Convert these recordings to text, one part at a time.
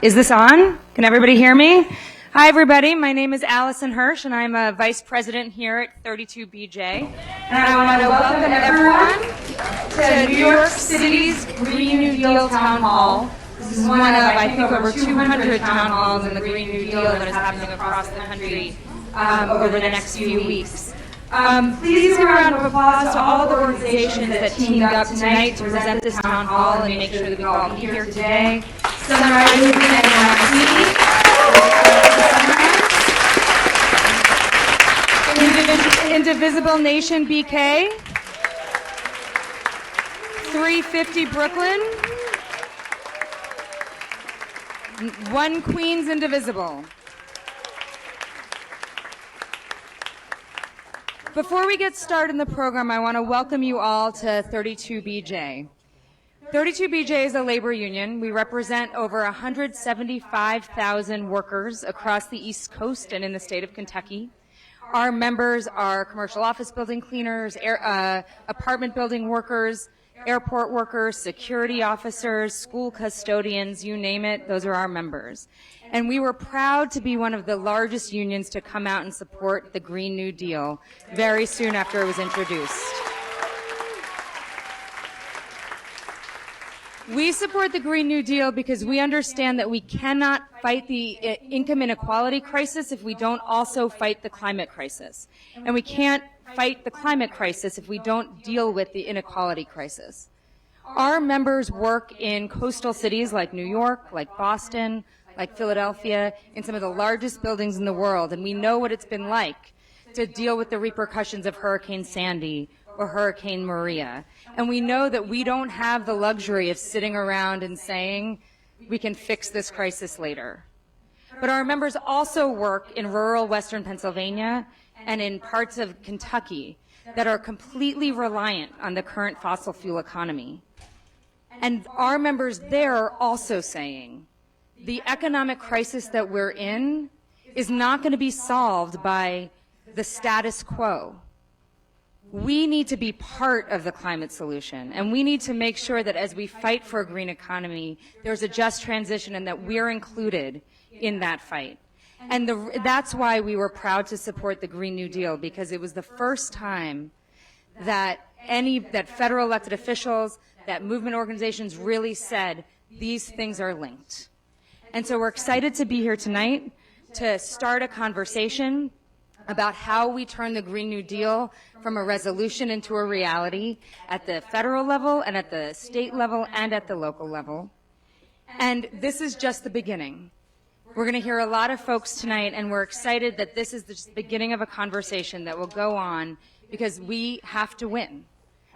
Is this on? Can everybody hear me? Hi, everybody. My name is Allison Hirsch, and I'm a vice president here at 32BJ. And I want to welcome everyone to New York City's Green New Deal Town Hall. This is one of, I think, over 200 town halls in the Green New Deal that is happening across the country over the next few weeks. Please give a round of applause to all the organizations that teamed up tonight to present this town hall and make sure that we all can be here today. Sunrise Movement NYC, Indivisible Nation BK, 350 Brooklyn, One Queens Indivisible. Before we get started in the program, I want to welcome you all to 32BJ. 32BJ is a labor union. We represent over 175,000 workers across the East Coast and in the state of Kentucky. Our members are commercial office building cleaners, apartment building workers, airport workers, security officers, school custodians, you name it, those are our members. And we were proud to be one of the largest unions to come out and support the Green New Deal very soon after it was introduced. We support the Green New Deal because we understand that we cannot fight the income inequality crisis if we don't also fight the climate crisis. And we can't fight the climate crisis if we don't deal with the inequality crisis. Our members work in coastal cities like New York, like Boston, like Philadelphia, in some of the largest buildings in the world, and we know what it's been like to deal with the repercussions of Hurricane Sandy or Hurricane Maria. And we know that we don't have the luxury of sitting around and saying, we can fix this crisis later. But our members also work in rural Western Pennsylvania and in parts of Kentucky that are completely reliant on the current fossil fuel economy. And our members there are also saying, the economic crisis that we're in is not going to be solved by the status quo. We need to be part of the climate solution, and we need to make sure that as we fight for a green economy, there's a just transition and that we're included in that fight. And that's why we were proud to support the Green New Deal, because it was the first time that federal elected officials, that movement organizations really said these things are linked. And so we're excited to be here tonight to start a conversation about how we turn the Green New Deal from a resolution into a reality at the federal level and at the state level and at the local level. And this is just the beginning. We're going to hear a lot of folks tonight, and we're excited that this is just the beginning of a conversation that will go on, because we have to win,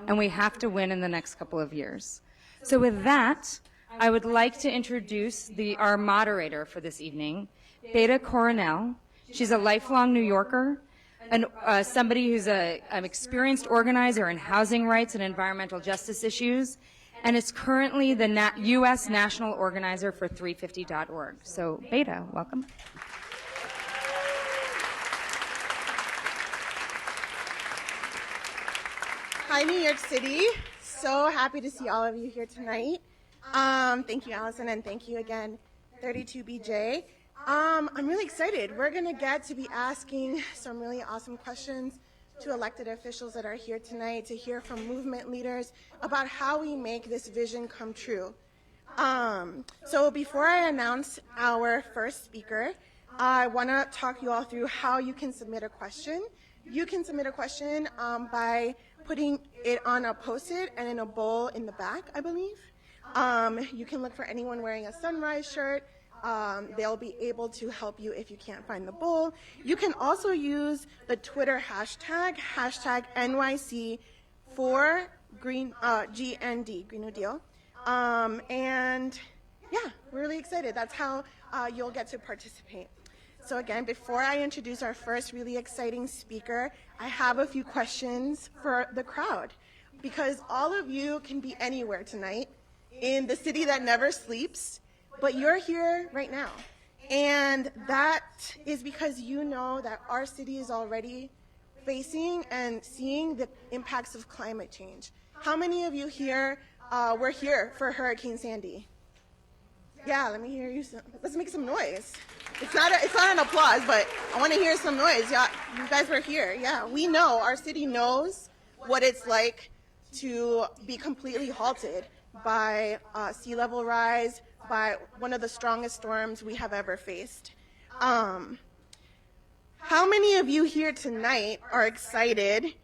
and we have to win in the next couple of years. So with that, I would like to introduce our moderator for this evening, Beta Coronel. She's a lifelong New Yorker, and somebody who's an experienced organizer in housing rights and environmental justice issues, and is currently the U.S. National Organizer for 350.org. So, Beta, welcome. Hi, New York City. So happy to see all of you here tonight. Thank you, Allison, and thank you again, 32BJ. I'm really excited. We're going to get to be asking some really awesome questions to elected officials that are here tonight, to hear from movement leaders about how we make this vision come true. So before I announce our first speaker, I want to talk you all through how you can submit a question. You can submit a question by putting it on a Post-it and in a bowl in the back, I believe. You can look for anyone wearing a Sunrise shirt. They'll be able to help you if you can't find the bowl. You can also use the Twitter hashtag NYC for GND, Green New Deal. And yeah, we're really excited. That's how you'll get to participate. So again, before I introduce our first really exciting speaker, I have a few questions for the crowd, because all of you can be anywhere tonight in the city that never sleeps, but you're here right now. And that is because you know that our city is already facing and seeing the impacts of climate change. How many of you here were here for Hurricane Sandy? Yeah, let me hear you. Let's make some noise. It's not an applause, but I want to hear some noise. Yeah, you guys were here. Yeah, we know, our city knows what it's like to be completely halted by sea level rise, by one of the strongest storms we have ever faced. How many of you here tonight are excited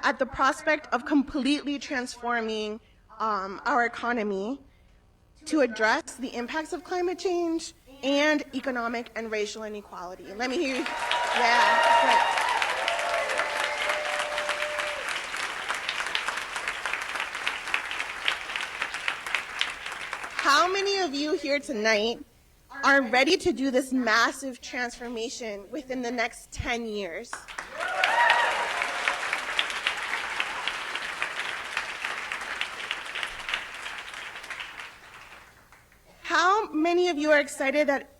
at the prospect of completely transforming our economy to address the impacts of climate change and economic and racial inequality? Let me hear you. Yeah, that's right. How many of you here tonight are ready to do this massive transformation within the next 10 years? How many of you are excited that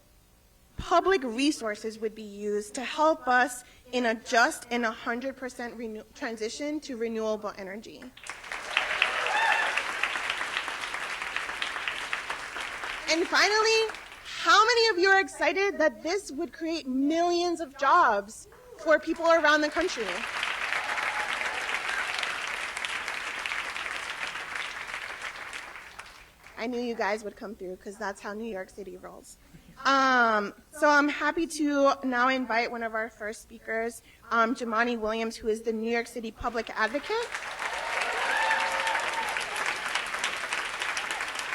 public resources would be used to help us in a just and 100% transition to renewable energy? And finally, how many of you are excited that this would create millions of jobs for people around the country? I knew you guys would come through because that's how New York City rolls. So I'm happy to now invite one of our first speakers, JIMENEZ Williams, who is the New York City Public Advocate,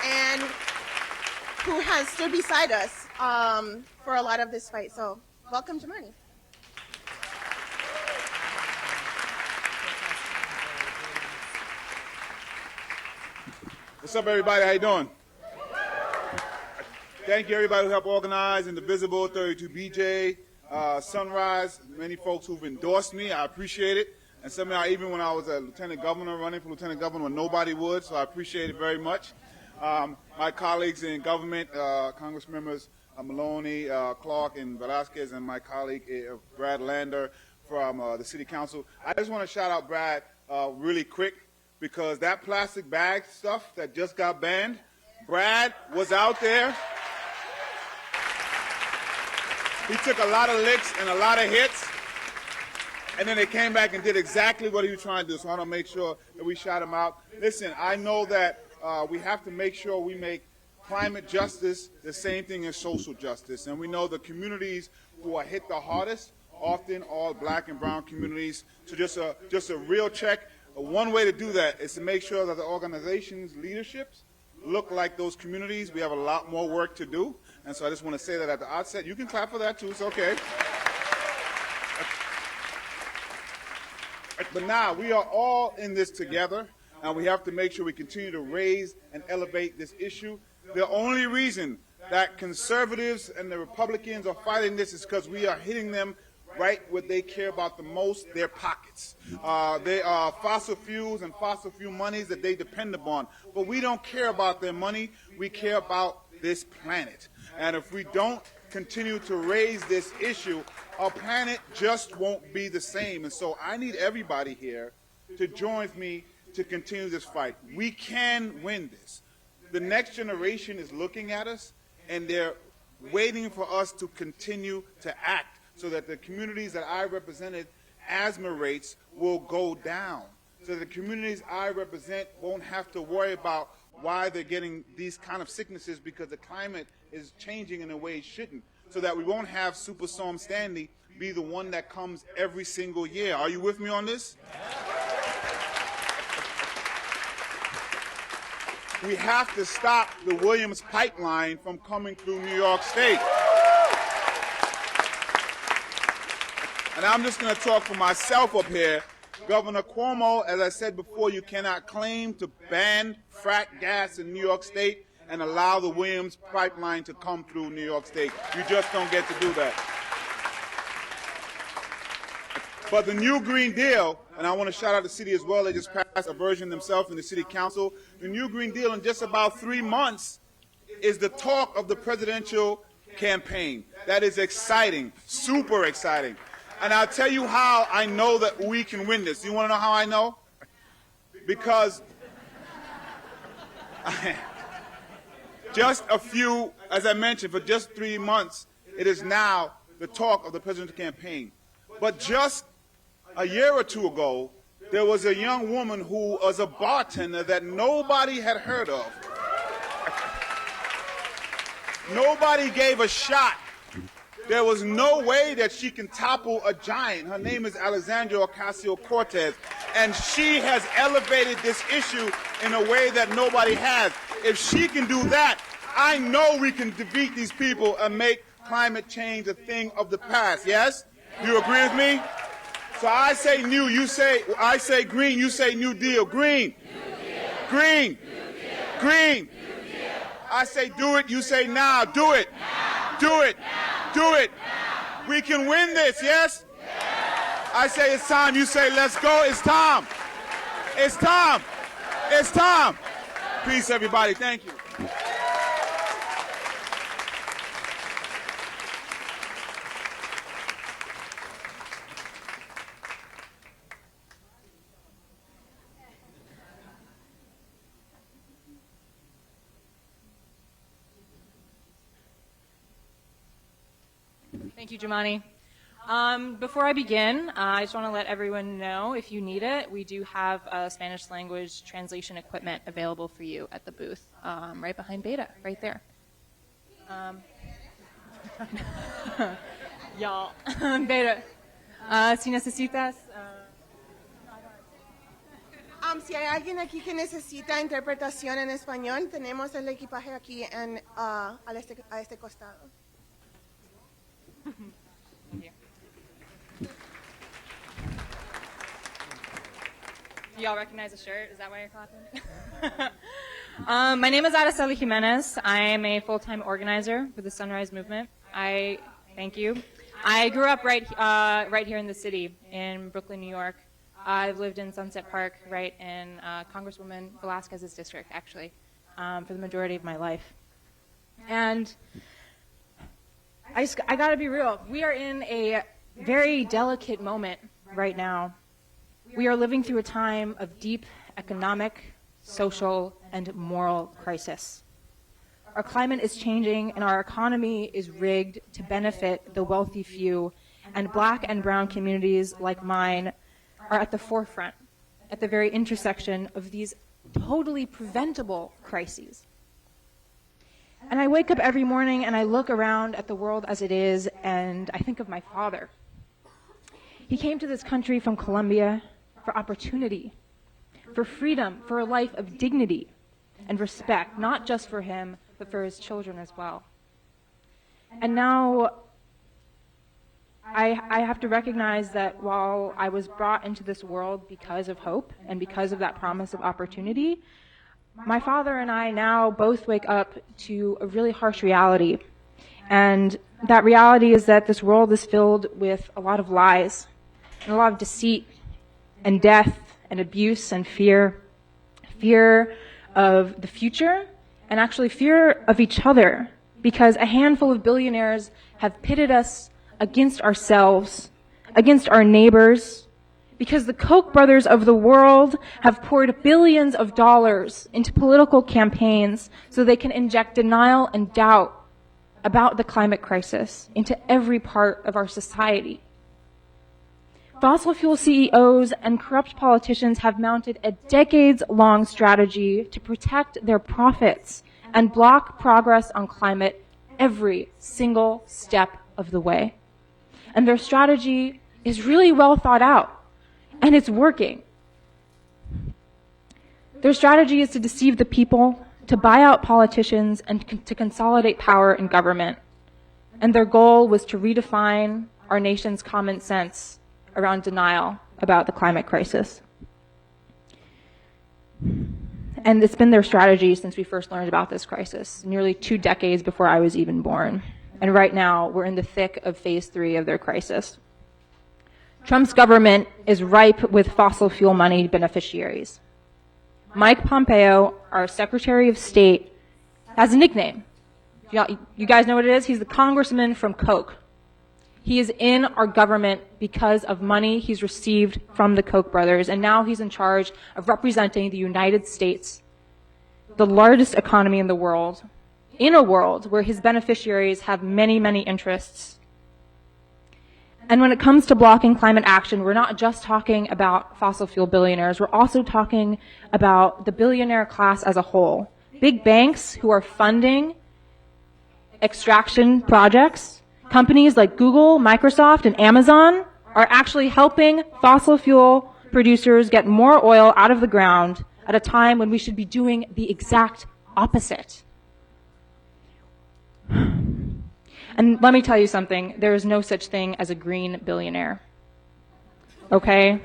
and who has stood beside us for a lot of this fight. So welcome, JIMENEZ. What's up, everybody? How you doing? Thank you, everybody who helped organize, Indivisible, 32BJ, Sunrise, many folks who've endorsed me. I appreciate it. And somehow, even when I was a lieutenant governor, running for lieutenant governor, when nobody would, so I appreciate it very much. My colleagues in government, Congress members Maloney, Clark, and Velasquez, and my colleague Brad Lander from the City Council. I just want to shout out Brad really quick, because that plastic bag stuff that just got banned, Brad was out there. He took a lot of licks and a lot of hits, and then they came back and did exactly what he was trying to do. So I want to make sure that we shout him out. Listen, I know that we have to make sure we make climate justice the same thing as social justice. And we know the communities who are hit the hardest, often all black and brown communities. So just a real check. One way to do that is to make sure that the organization's leaderships look like those communities. We have a lot more work to do. And so I just want to say that at the outset. You can clap for that too, it's okay. But now we are all in this together, and we have to make sure we continue to raise and elevate this issue. The only reason that conservatives and the Republicans are fighting this is because we are hitting them right what they care about the most, their pockets. They are fossil fuels and fossil fuel monies that they depend upon. But we don't care about their money, we care about this planet. And if we don't continue to raise this issue, our planet just won't be the same. And so I need everybody here to join me to continue this fight. We can win this. The next generation is looking at us, and they're waiting for us to continue to act, so that the communities that I represented, asthma rates will go down. So the communities I represent won't have to worry about why they're getting these kind of sicknesses, because the climate is changing in a way it shouldn't. So that we won't have Superstorm Sandy be the one that comes every single year. Are you with me on this? We have to stop the Williams pipeline from coming through New York State. And I'm just going to talk for myself up here. Governor Cuomo, as I said before, you cannot claim to ban frack gas in New York State and allow the Williams pipeline to come through New York State. You just don't get to do that. But the new Green Deal, and I want to shout out the city as well, they just passed a version themselves in the City Council. The new Green Deal in just about 3 months is the talk of the presidential campaign. That is exciting, super exciting. And I'll tell you how I know that we can win this. You want to know how I know? Because just a few, as I mentioned, for just 3 months, it is now the talk of the presidential campaign. But just a year or two ago, there was a young woman who was a bartender that nobody had heard of. Nobody gave a shot. There was no way that she can topple a giant. Her name is Alexandria Ocasio-Cortez, and she has elevated this issue in a way that nobody has. If she can do that, I know we can defeat these people and make climate change a thing of the past. Yes? Do you agree with me? So I say new, I say green, you say New Deal. Green. Green. Green. I say do it, you say now. Do it. Do it. Do it. We can win this, yes? I say it's time, you say let's go. It's time. It's time. It's time. Peace, everybody. Thank you. Thank you, Jimani. Before I begin, I just want to let everyone know, if you need it, we do have Spanish language translation equipment available for you at the booth, right behind Beta, right there. Y'all, Beta, si necesitas... Si hay alguien aquí que necesita interpretación en español, tenemos el equipaje aquí a este costado. Thank you. Do y'all recognize the shirt? Is that why you're clapping? My name is ARACELY JIMENEZ. I am a full-time organizer for the Sunrise Movement. Thank you. I grew up right here in the city, in Brooklyn, New York. I've lived in Sunset Park, right in Congresswoman Velasquez's district, actually, for the majority of my life. And I gotta be real. We are in a very delicate moment right now. We are living through a time of deep economic, social, and moral crisis. Our climate is changing, and our economy is rigged to benefit the wealthy few, and black and brown communities like mine are at the forefront, at the very intersection of these totally preventable crises. And I wake up every morning and I look around at the world as it is, and I think of my father. He came to this country from Colombia for opportunity, for freedom, for a life of dignity and respect, not just for him, but for his children as well. And now I have to recognize that while I was brought into this world because of hope and because of that promise of opportunity, my father and I now both wake up to a really harsh reality. And that reality is that this world is filled with a lot of lies and a lot of deceit and death and abuse and fear. Fear of the future and actually fear of each other, because a handful of billionaires have pitted us against ourselves, against our neighbors, because the Koch brothers of the world have poured billions of dollars into political campaigns so they can inject denial and doubt about the climate crisis into every part of our society. Fossil fuel CEOs and corrupt politicians have mounted a decades-long strategy to protect their profits and block progress on climate every single step of the way. And their strategy is really well thought out, and it's working. Their strategy is to deceive the people, to buy out politicians, and to consolidate power in government. And their goal was to redefine our nation's common sense around denial about the climate crisis. And it's been their strategy since we first learned about this crisis, nearly 2 decades before I was even born. And right now, we're in the thick of phase 3 of their crisis. Trump's government is ripe with fossil fuel money beneficiaries. Mike Pompeo, our Secretary of State, has a nickname. You guys know what it is? He's the congressman from Koch. He is in our government because of money he's received from the Koch brothers, and now he's in charge of representing the United States, the largest economy in the world, in a world where his beneficiaries have many, many interests. And when it comes to blocking climate action, we're not just talking about fossil fuel billionaires, we're also talking about the billionaire class as a whole. Big banks who are funding extraction projects, companies like Google, Microsoft, and Amazon are actually helping fossil fuel producers get more oil out of the ground at a time when we should be doing the exact opposite. And let me tell you something, there is no such thing as a green billionaire. Okay?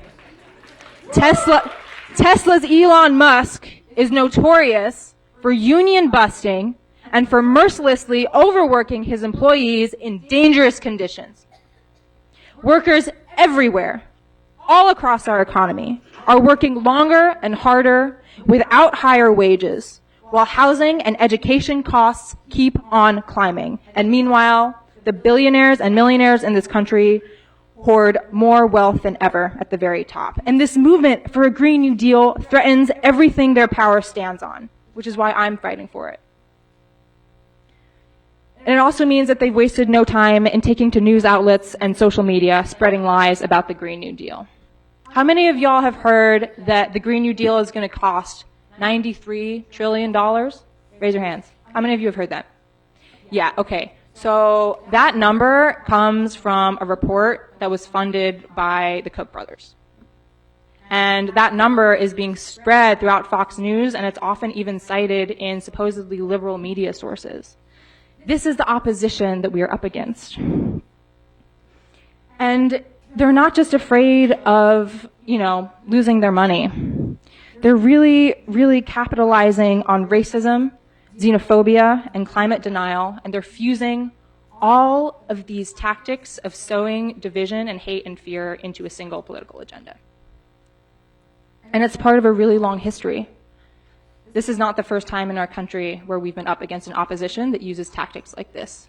Tesla's Elon Musk is notorious for union busting and for mercilessly overworking his employees in dangerous conditions. Workers everywhere, all across our economy, are working longer and harder without higher wages, while housing and education costs keep on climbing. And meanwhile, the billionaires and millionaires in this country hoard more wealth than ever at the very top. And this movement for a Green New Deal threatens everything their power stands on, which is why I'm fighting for it. And it also means that they've wasted no time in taking to news outlets and social media spreading lies about the Green New Deal. How many of y'all have heard that the Green New Deal is going to cost $93 trillion? Raise your hands. How many of you have heard that? Yeah, okay. So that number comes from a report that was funded by the Koch brothers. And that number is being spread throughout Fox News, and it's often even cited in supposedly liberal media sources. This is the opposition that we are up against. And they're not just afraid of, losing their money. They're really, really capitalizing on racism, xenophobia, and climate denial, and they're fusing all of these tactics of sowing division and hate and fear into a single political agenda. And it's part of a really long history. This is not the first time in our country where we've been up against an opposition that uses tactics like this.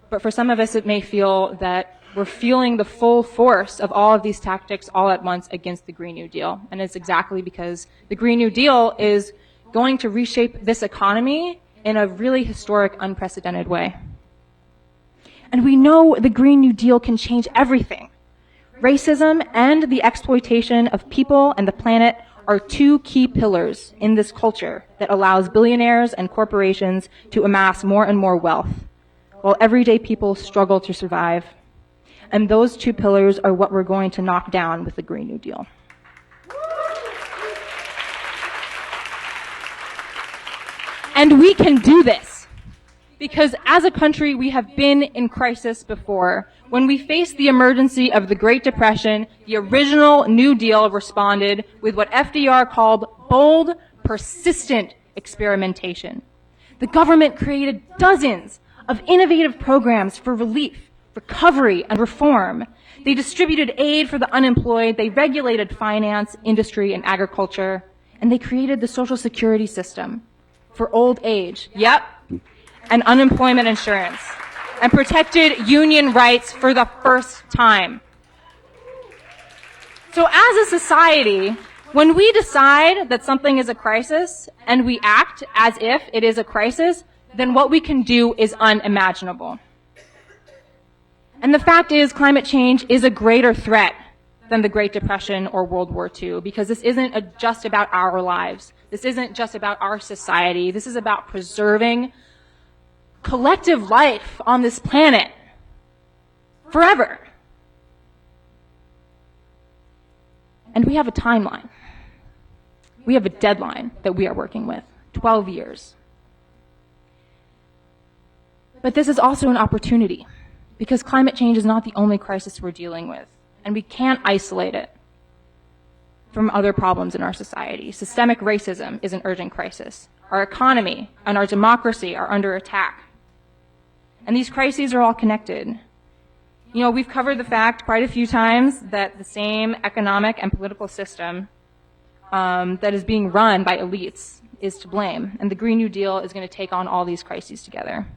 But for some of us, it may feel that we're feeling the full force of all of these tactics all at once against the Green New Deal. And it's exactly because the Green New Deal is going to reshape this economy in a really historic, unprecedented way. And we know the Green New Deal can change everything. Racism and the exploitation of people and the planet are two key pillars in this culture that allows billionaires and corporations to amass more and more wealth, while everyday people struggle to survive. And those two pillars are what we're going to knock down with the Green New Deal. And we can do this because as a country, we have been in crisis before. When we faced the emergency of the Great Depression, the original New Deal responded with what FDR called bold, persistent experimentation. The government created dozens of innovative programs for relief, recovery, and reform. They distributed aid for the unemployed, they regulated finance, industry, and agriculture, and they created the Social Security system for old age, and unemployment insurance, and protected union rights for the first time. So as a society, when we decide that something is a crisis and we act as if it is a crisis, then what we can do is unimaginable. And the fact is, climate change is a greater threat than the Great Depression or World War II, because this isn't just about our lives. This isn't just about our society. This is about preserving collective life on this planet forever. And we have a timeline. We have a deadline that we are working with, 12 years. But this is also an opportunity, because climate change is not the only crisis we're dealing with, and we can't isolate it from other problems in our society. Systemic racism is an urgent crisis. Our economy and our democracy are under attack. And these crises are all connected. We've covered the fact quite a few times that the same economic and political system that is being run by elites is to blame, and the Green New Deal is going to take on all these crises together.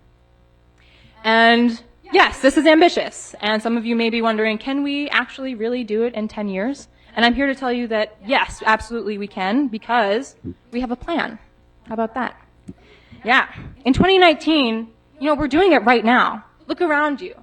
And yes, this is ambitious, and some of you may be wondering, can we actually really do it in 10 years? And I'm here to tell you that yes, absolutely we can, because we have a plan. How about that? Yeah. In 2019, we're doing it right now. Look around you.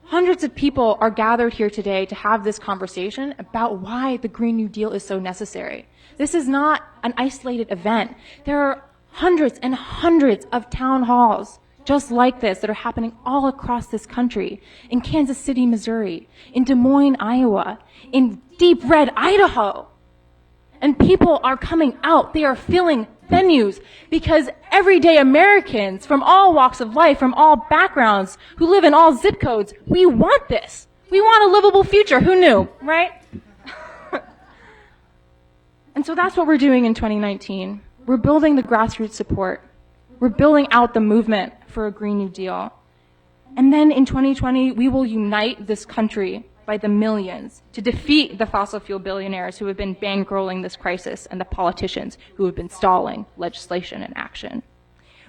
Hundreds of people are gathered here today to have this conversation about why the Green New Deal is so necessary. This is not an isolated event. There are hundreds and hundreds of town halls just like this that are happening all across this country, in Kansas City, Missouri, in Des Moines, Iowa, in Deep Red, Idaho. And people are coming out. They are filling venues because everyday Americans from all walks of life, from all backgrounds, who live in all zip codes, we want this. We want a livable future. Who knew, right? And so that's what we're doing in 2019. We're building the grassroots support. We're building out the movement for a Green New Deal. And then in 2020, we will unite this country by the millions to defeat the fossil fuel billionaires who have been bankrolling this crisis and the politicians who have been stalling legislation and action.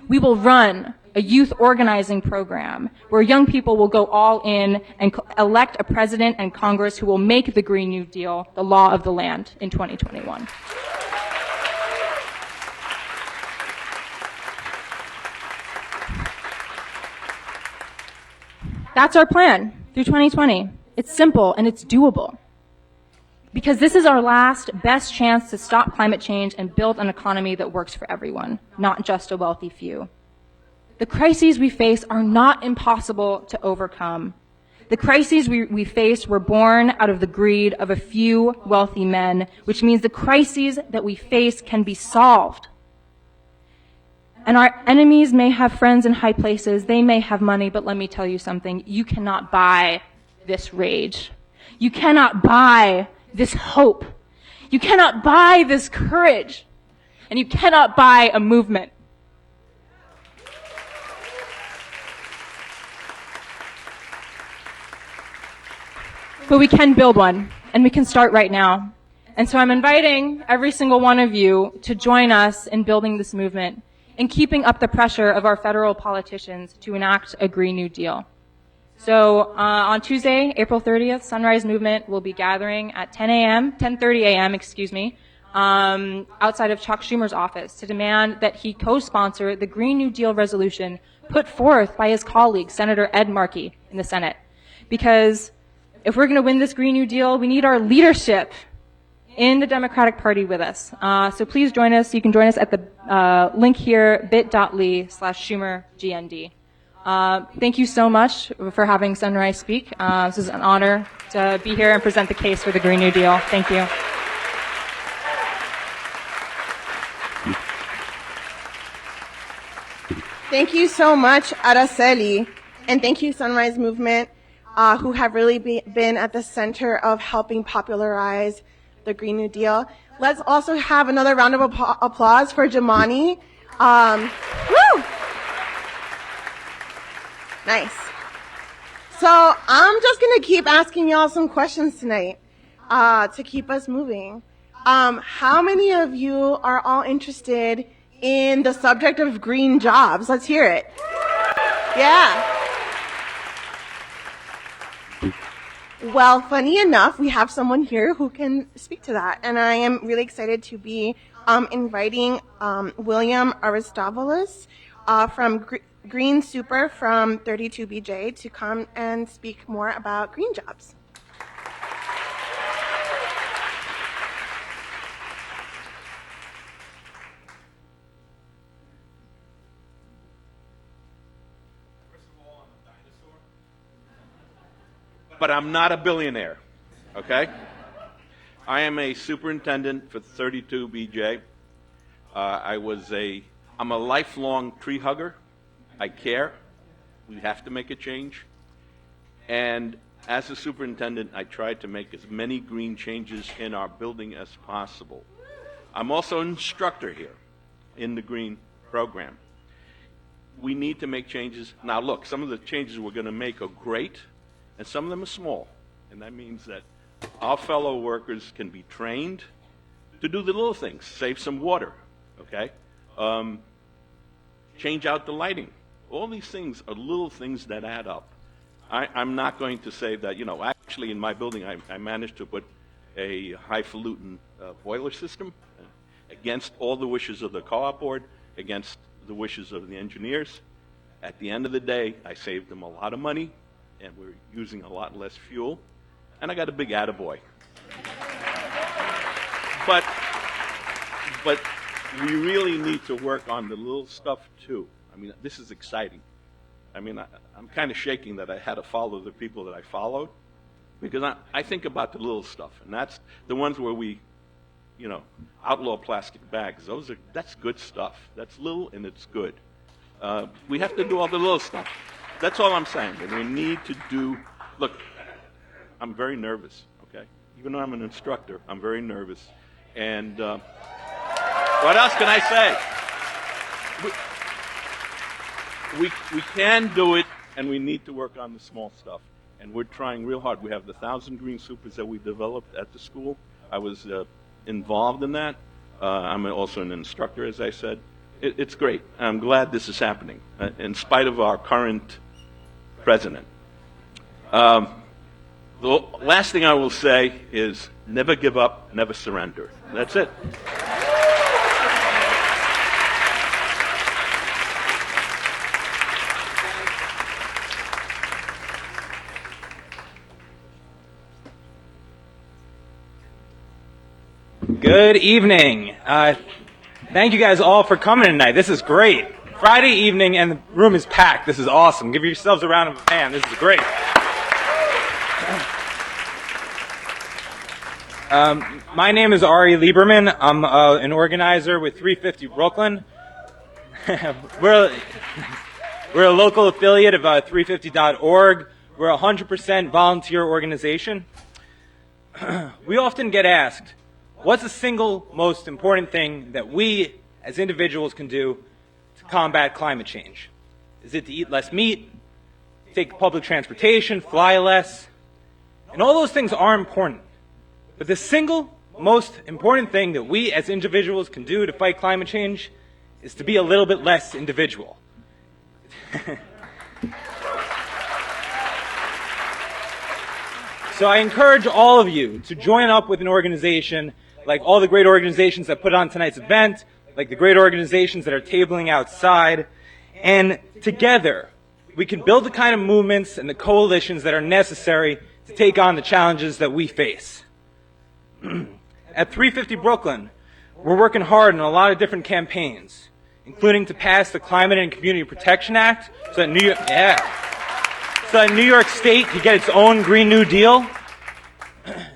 We will run a youth organizing program where young people will go all in and elect a president and Congress who will make the Green New Deal the law of the land in 2021. That's our plan through 2020. It's simple and it's doable. Because this is our last best chance to stop climate change and build an economy that works for everyone, not just a wealthy few. The crises we face are not impossible to overcome. The crises we face were born out of the greed of a few wealthy men, which means the crises that we face can be solved. And our enemies may have friends in high places, they may have money, but let me tell you something, you cannot buy this rage. You cannot buy this hope. You cannot buy this courage. And you cannot buy a movement. But we can build one, and we can start right now. And so I'm inviting every single one of you to join us in building this movement and keeping up the pressure of our federal politicians to enact a Green New Deal. So on Tuesday, April 30th, Sunrise Movement will be gathering at 10:30 a.m., outside of Chuck Schumer's office to demand that he co-sponsor the Green New Deal resolution put forth by his colleague, Senator Ed Markey, in the Senate. Because if we're going to win this Green New Deal, we need our leadership in the Democratic Party with us. So please join us. You can join us at the link here, bit.ly/SchumerGND. Thank you so much for having Sunrise speak. This is an honor to be here and present the case for the Green New Deal. Thank you. Thank you so much, ARACELY, and thank you, Sunrise Movement, who have really been at the center of helping popularize the Green New Deal. Let's also have another round of applause for JIMENEZ. Woo! Nice. So I'm just going to keep asking y'all some questions tonight to keep us moving. How many of you are all interested in the subject of green jobs? Let's hear it. Yeah. Well, funny enough, we have someone here who can speak to that. And I am really excited to be inviting William Aristovelos from Green Super from 32BJ to come and speak more about green jobs. But I'm not a billionaire, okay? I am a superintendent for 32BJ. I'm a lifelong tree hugger. I care. We have to make a change. And as a superintendent, I tried to make as many green changes in our building as possible. I'm also an instructor here in the green program. We need to make changes. Now look, some of the changes we're going to make are great, and some of them are small. And that means that our fellow workers can be trained to do the little things, save some water, okay? Change out the lighting. All these things are little things that add up. I'm not going to say that, actually in my building I managed to put a highfalutin boiler system against all the wishes of the co-op board, against the wishes of the engineers. At the end of the day, I saved them a lot of money, and we're using a lot less fuel, and I got a big attaboy. But we really need to work on the little stuff too. I mean, this is exciting. I mean, I'm kind of shaking that I had to follow the people that I followed, because I think about the little stuff, and that's the ones where we, you know, outlaw plastic bags. That's good stuff. That's little and it's good. We have to do all the little stuff. That's all I'm saying. And we need to do. Look, I'm very nervous. Okay, even though I'm an instructor, I'm very nervous. And what else can I say? We can do it, and we need to work on the small stuff. And we're trying real hard. We have the 1,000 green supers that we developed at the school. I was involved in that. I'm also an instructor, as I said. It's great. I'm glad this is happening, in spite of our current president. The last thing I will say is never give up, never surrender. That's it. Good evening. Thank you guys all for coming tonight. This is great. Friday evening and the room is packed. This is awesome. Give yourselves a round of applause. This is great. My name is Ari Lieberman. I'm an organizer with 350 Brooklyn. We're a local affiliate of 350.org. We're a 100% volunteer organization. We often get asked, what's the single most important thing that we as individuals can do to combat climate change? Is it to eat less meat, take public transportation, fly less? And all those things are important. But the single most important thing that we as individuals can do to fight climate change is to be a little bit less individual. So I encourage all of you to join up with an organization like all the great organizations that put on tonight's event, like the great organizations that are tabling outside, and together we can build the kind of movements and the coalitions that are necessary to take on the challenges that we face. At 350 Brooklyn, we're working hard on a lot of different campaigns, including to pass the Climate and Community Protection Act so that New York State can get its own Green New Deal.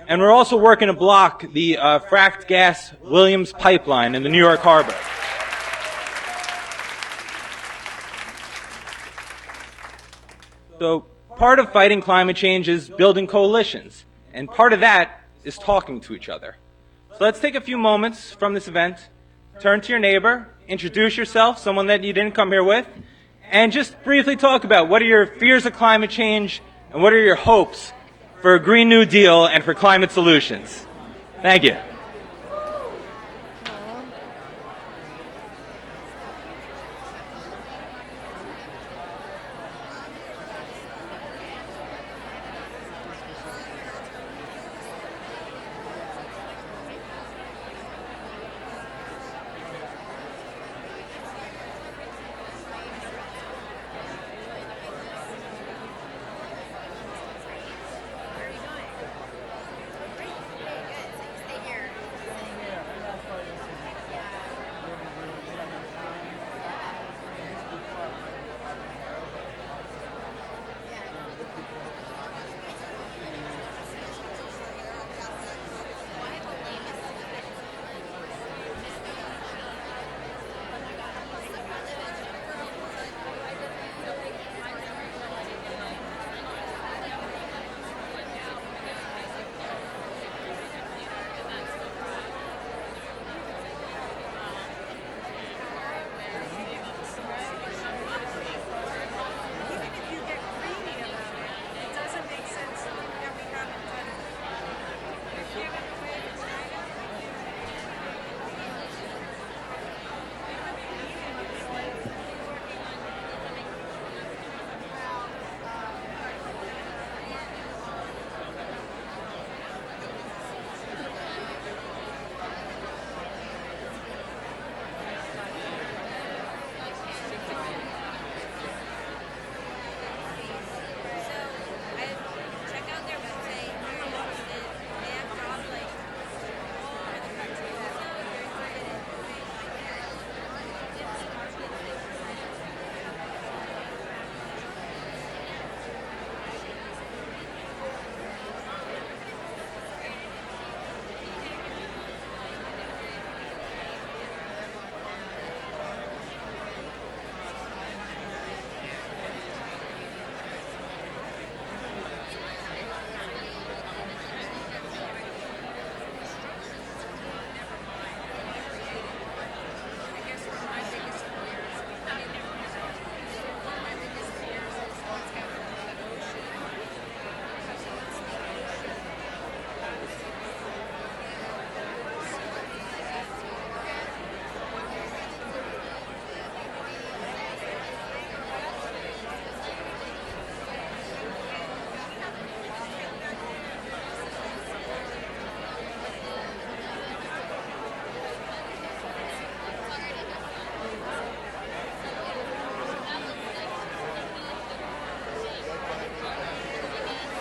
And we're also working to block the fracked gas Williams pipeline in the New York Harbor. So part of fighting climate change is building coalitions, and part of that is talking to each other. So let's take a few moments from this event, turn to your neighbor, introduce yourself, someone that you didn't come here with, and just briefly talk about what are your fears of climate change and what are your hopes for a Green New Deal and for climate solutions. Thank you.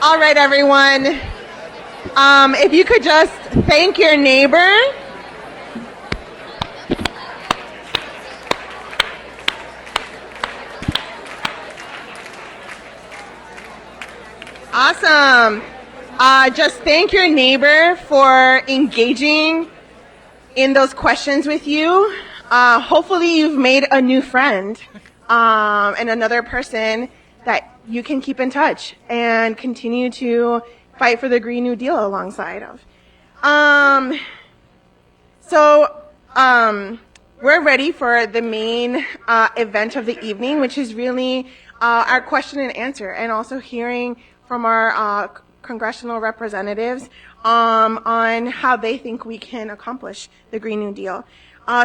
All right, everyone. If you could just thank your neighbor. Awesome. Just thank your neighbor for engaging in those questions with you. Hopefully you've made a new friend and another person that you can keep in touch and continue to fight for the Green New Deal alongside of. We're ready for the main event of the evening, which is really our question and answer, and also hearing from our congressional representatives on how they think we can accomplish the Green New Deal.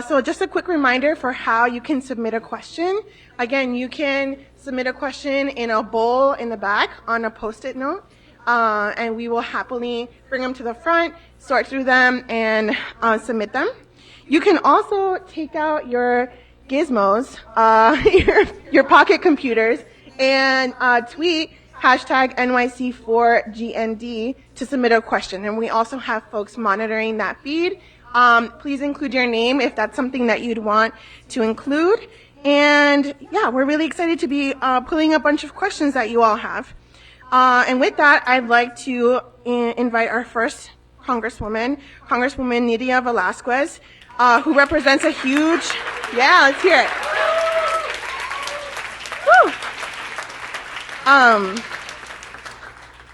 So just a quick reminder for how you can submit a question. Again, you can submit a question in a bowl in the back on a Post-it note, and we will happily bring them to the front, sort through them, and submit them. You can also take out your gizmos, your pocket computers, and tweet hashtag NYC4GND to submit a question. And we also have folks monitoring that feed. Please include your name if that's something that you'd want to include. And yeah, we're really excited to be pulling a bunch of questions that you all have. And with that, I'd like to invite our first Congresswoman, Congresswoman Nydia Velázquez, who represents a huge, yeah, let's hear it. Woo.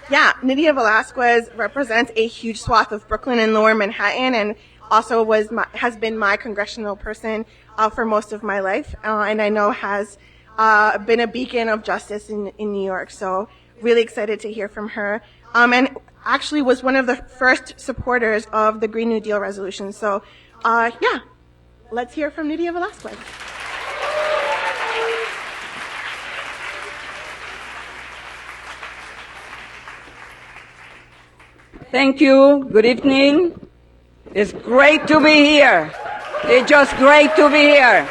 Yeah, Nydia Velázquez represents a huge swath of Brooklyn and Lower Manhattan, and also has been my congressional person for most of my life, and I know has been a beacon of justice in New York. So really excited to hear from her, and actually was one of the first supporters of the Green New Deal resolution. So yeah, let's hear from Nydia Velázquez. Thank you. Good evening. It's great to be here. It's just great to be here.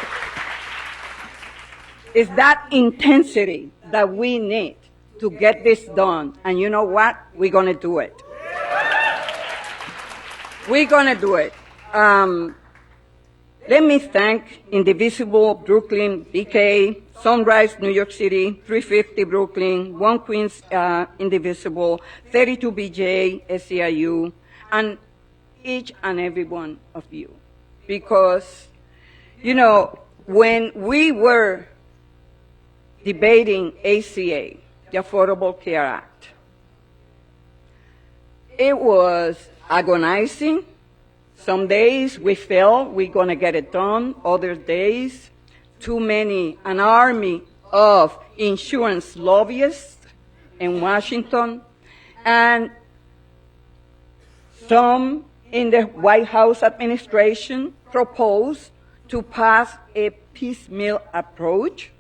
It's that intensity that we need to get this done. And you know what? We're going to do it. We're going to do it. Let me thank Indivisible, Brooklyn, BK, Sunrise, New York City, 350 Brooklyn, One Queens, Indivisible, 32BJ, SEIU, and each and every one of you. Because, you know, when we were debating ACA, the Affordable Care Act, it was agonizing. Some days we felt we're going to get it done. Other days, an army of insurance lobbyists in Washington, and some in the White House administration proposed to pass a piecemeal approach.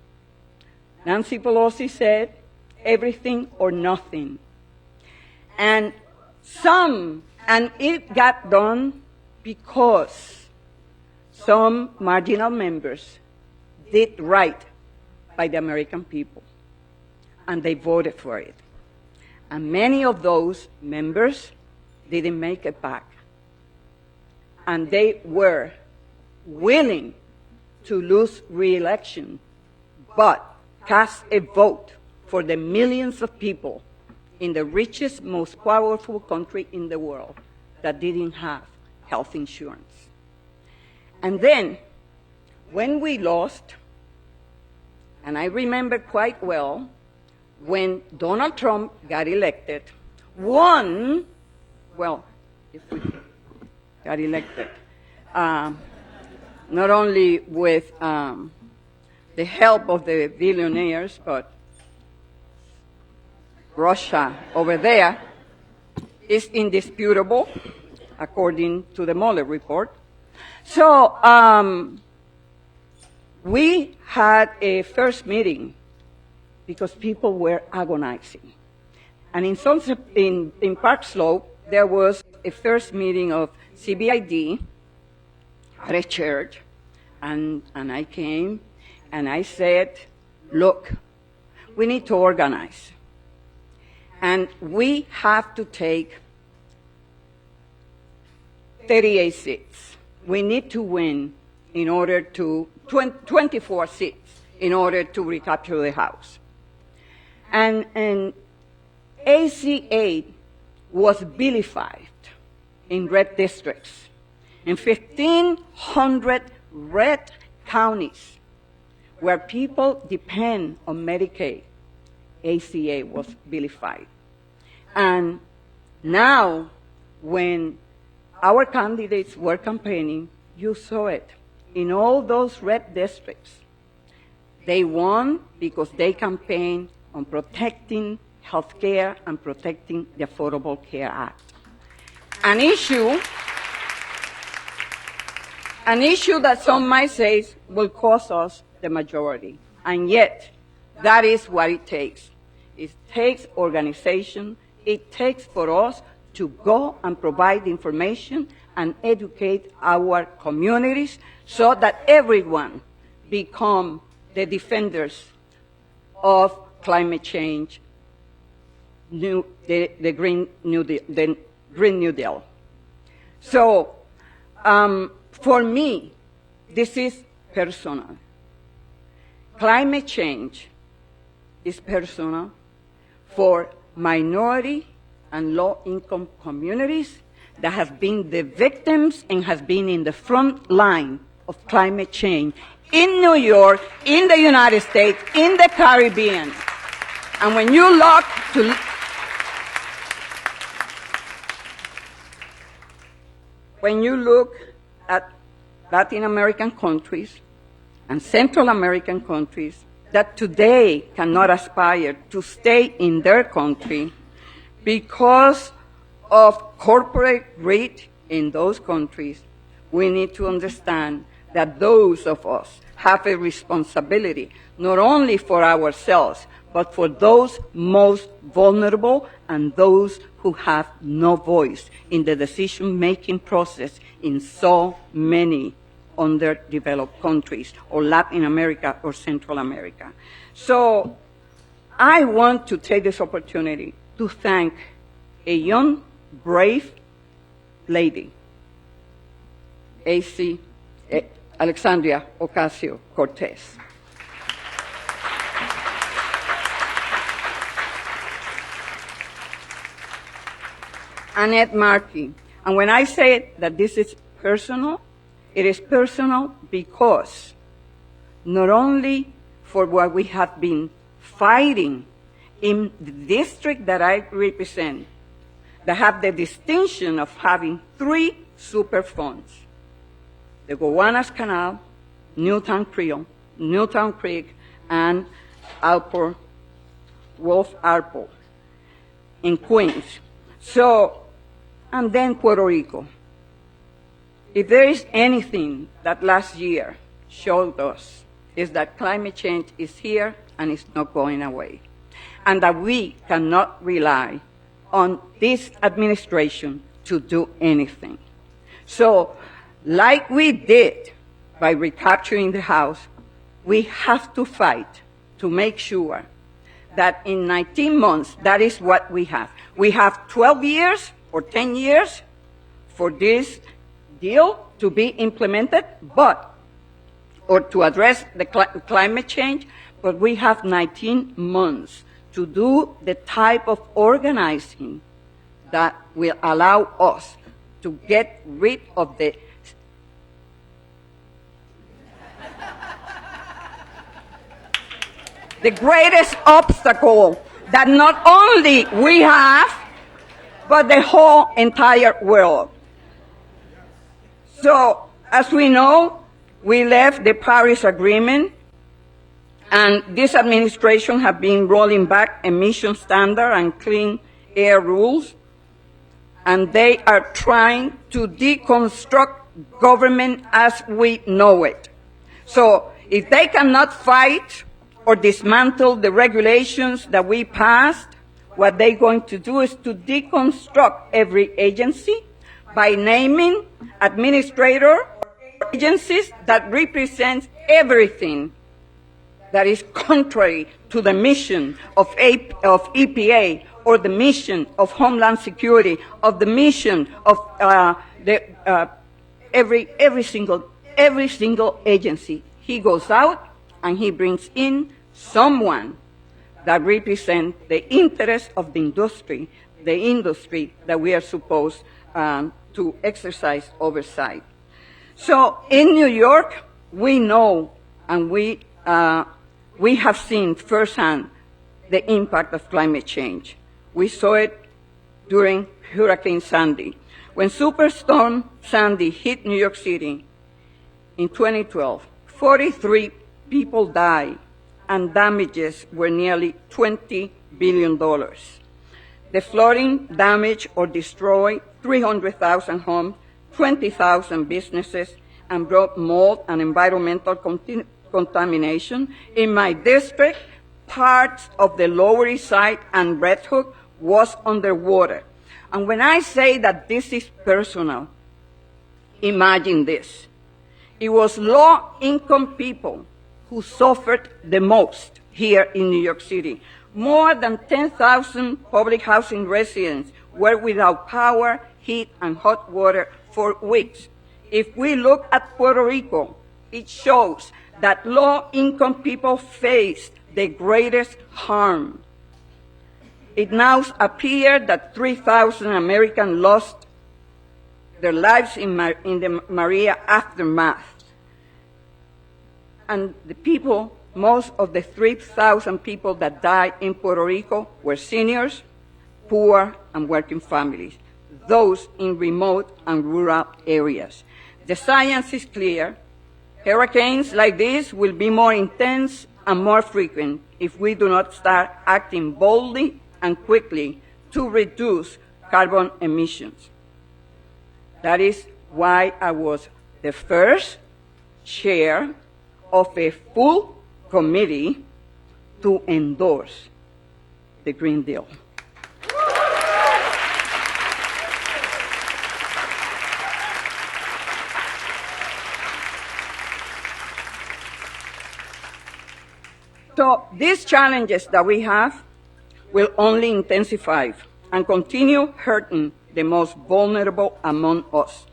Nancy Pelosi said, everything or nothing. And it got done because some marginal members did right by the American people, and they voted for it. And many of those members didn't make it back. And they were willing to lose re-election, but cast a vote for the millions of people in the richest, most powerful country in the world that didn't have health insurance. And then, when we lost, and I remember quite well, when Donald Trump got elected, got elected, not only with the help of the billionaires, but Russia over there is indisputable, according to the Mueller report. So we had a first meeting because people were agonizing. And in Park Slope, there was a first meeting of CBID at a church, and I came and I said, look, we need to organize. And we have to take 38 seats. We need to win in order to 24 seats in order to recapture the House. And ACA was vilified in red districts. In 1,500 red counties where people depend on Medicaid, ACA was vilified. And now, when our candidates were campaigning, you saw it. In all those red districts, they won because they campaigned on protecting health care and protecting the Affordable Care Act. An issue that some might say will cost us the majority. And yet, that is what it takes. It takes organization. It takes for us to go and provide information and educate our communities so that everyone become the defenders of climate change, the Green New Deal. So, for me, this is personal. Climate change is personal for minority and low-income communities that have been the victims and have been in the front line of climate change in New York, in the United States, in the Caribbean. And when you look at Latin American countries and Central American countries that today cannot aspire to stay in their country because of corporate greed in those countries, we need to understand that those of us have a responsibility not only for ourselves, but for those most vulnerable and those who have no voice in the decision-making process in so many underdeveloped countries, or Latin America or Central America. So I want to take this opportunity to thank a young, brave lady, Alexandria Ocasio-Cortez. Annette Markey. And when I say that this is personal, it is personal because not only for what we have been fighting in the district that I represent, that have the distinction of having 3 superfunds: the Gowanus Canal, Newtown Creek, and Wolf Arpo in Queens. So, and then Puerto Rico. If there is anything that last year showed us, is that climate change is here and it's not going away. And that we cannot rely on this administration to do anything. So, like we did by recapturing the House, we have to fight to make sure that in 19 months, that is what we have. We have 12 years or 10 years for this deal to be implemented, or to address the climate change, but we have 19 months to do the type of organizing that will allow us to get rid of the greatest obstacle that not only we have, but the whole entire world. So, as we know, we left the Paris Agreement, and this administration has been rolling back emission standard and clean air rules, and they are trying to deconstruct government as we know it. So, if they cannot fight or dismantle the regulations that we passed, what they're going to do is to deconstruct every agency by naming administrator agencies that represent everything that is contrary to the mission of EPA or the mission of Homeland Security, of the mission of every single agency. He goes out and he brings in someone that represents the interests of the industry that we are supposed to exercise oversight. So in New York, we know and we have seen firsthand the impact of climate change. We saw it during Hurricane Sandy. When Superstorm Sandy hit New York City in 2012, 43 people died and damages were nearly $20 billion. The flooding damaged or destroyed 300,000 homes, 20,000 businesses, and brought mold and environmental contamination. In my district, parts of the Lower East Side and Red Hook was underwater. And when I say that this is personal, imagine this. It was low-income people who suffered the most here in New York City. More than 10,000 public housing residents were without power, heat, and hot water for weeks. If we look at Puerto Rico, it shows that low-income people faced the greatest harm. It now appears that 3,000 Americans lost their lives in the Maria aftermath. And the people, most of the 3,000 people that died in Puerto Rico were seniors, poor, and working families, those in remote and rural areas. The science is clear. Hurricanes like this will be more intense and more frequent if we do not start acting boldly and quickly to reduce carbon emissions. That is why I was the first chair of a full committee to endorse the Green Deal. So these challenges that we have will only intensify and continue hurting the most vulnerable among us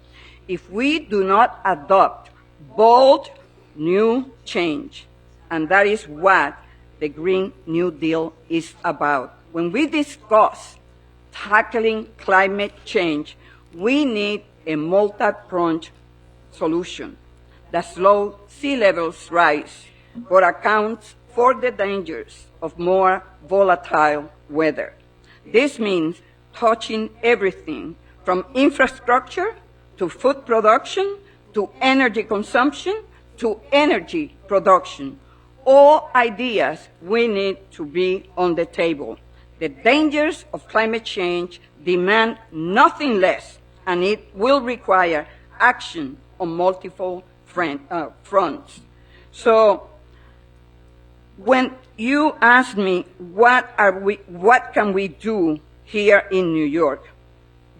if we do not adopt bold new change. And that is what the Green New Deal is about. When we discuss tackling climate change, we need a multi-pronged solution that slows sea levels rise but accounts for the dangers of more volatile weather. This means touching everything from infrastructure to food production to energy consumption to energy production. All ideas we need to be on the table. The dangers of climate change demand nothing less, and it will require action on multiple fronts. So when you ask me what can we do here in New York,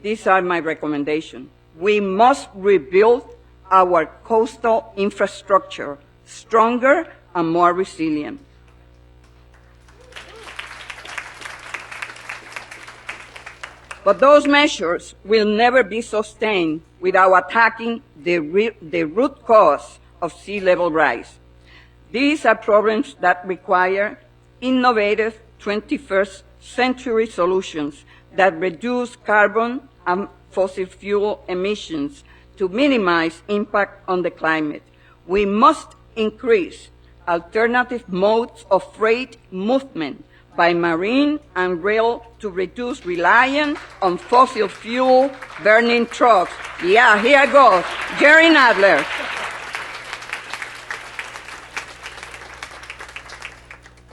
these are my recommendations. We must rebuild our coastal infrastructure stronger and more resilient. But those measures will never be sustained without attacking the root cause of sea level rise. These are problems that require innovative 21st century solutions that reduce carbon and fossil fuel emissions to minimize impact on the climate. We must increase alternative modes of freight movement by marine and rail to reduce reliance on fossil fuel burning trucks. Yeah, here goes. Jerry Nadler.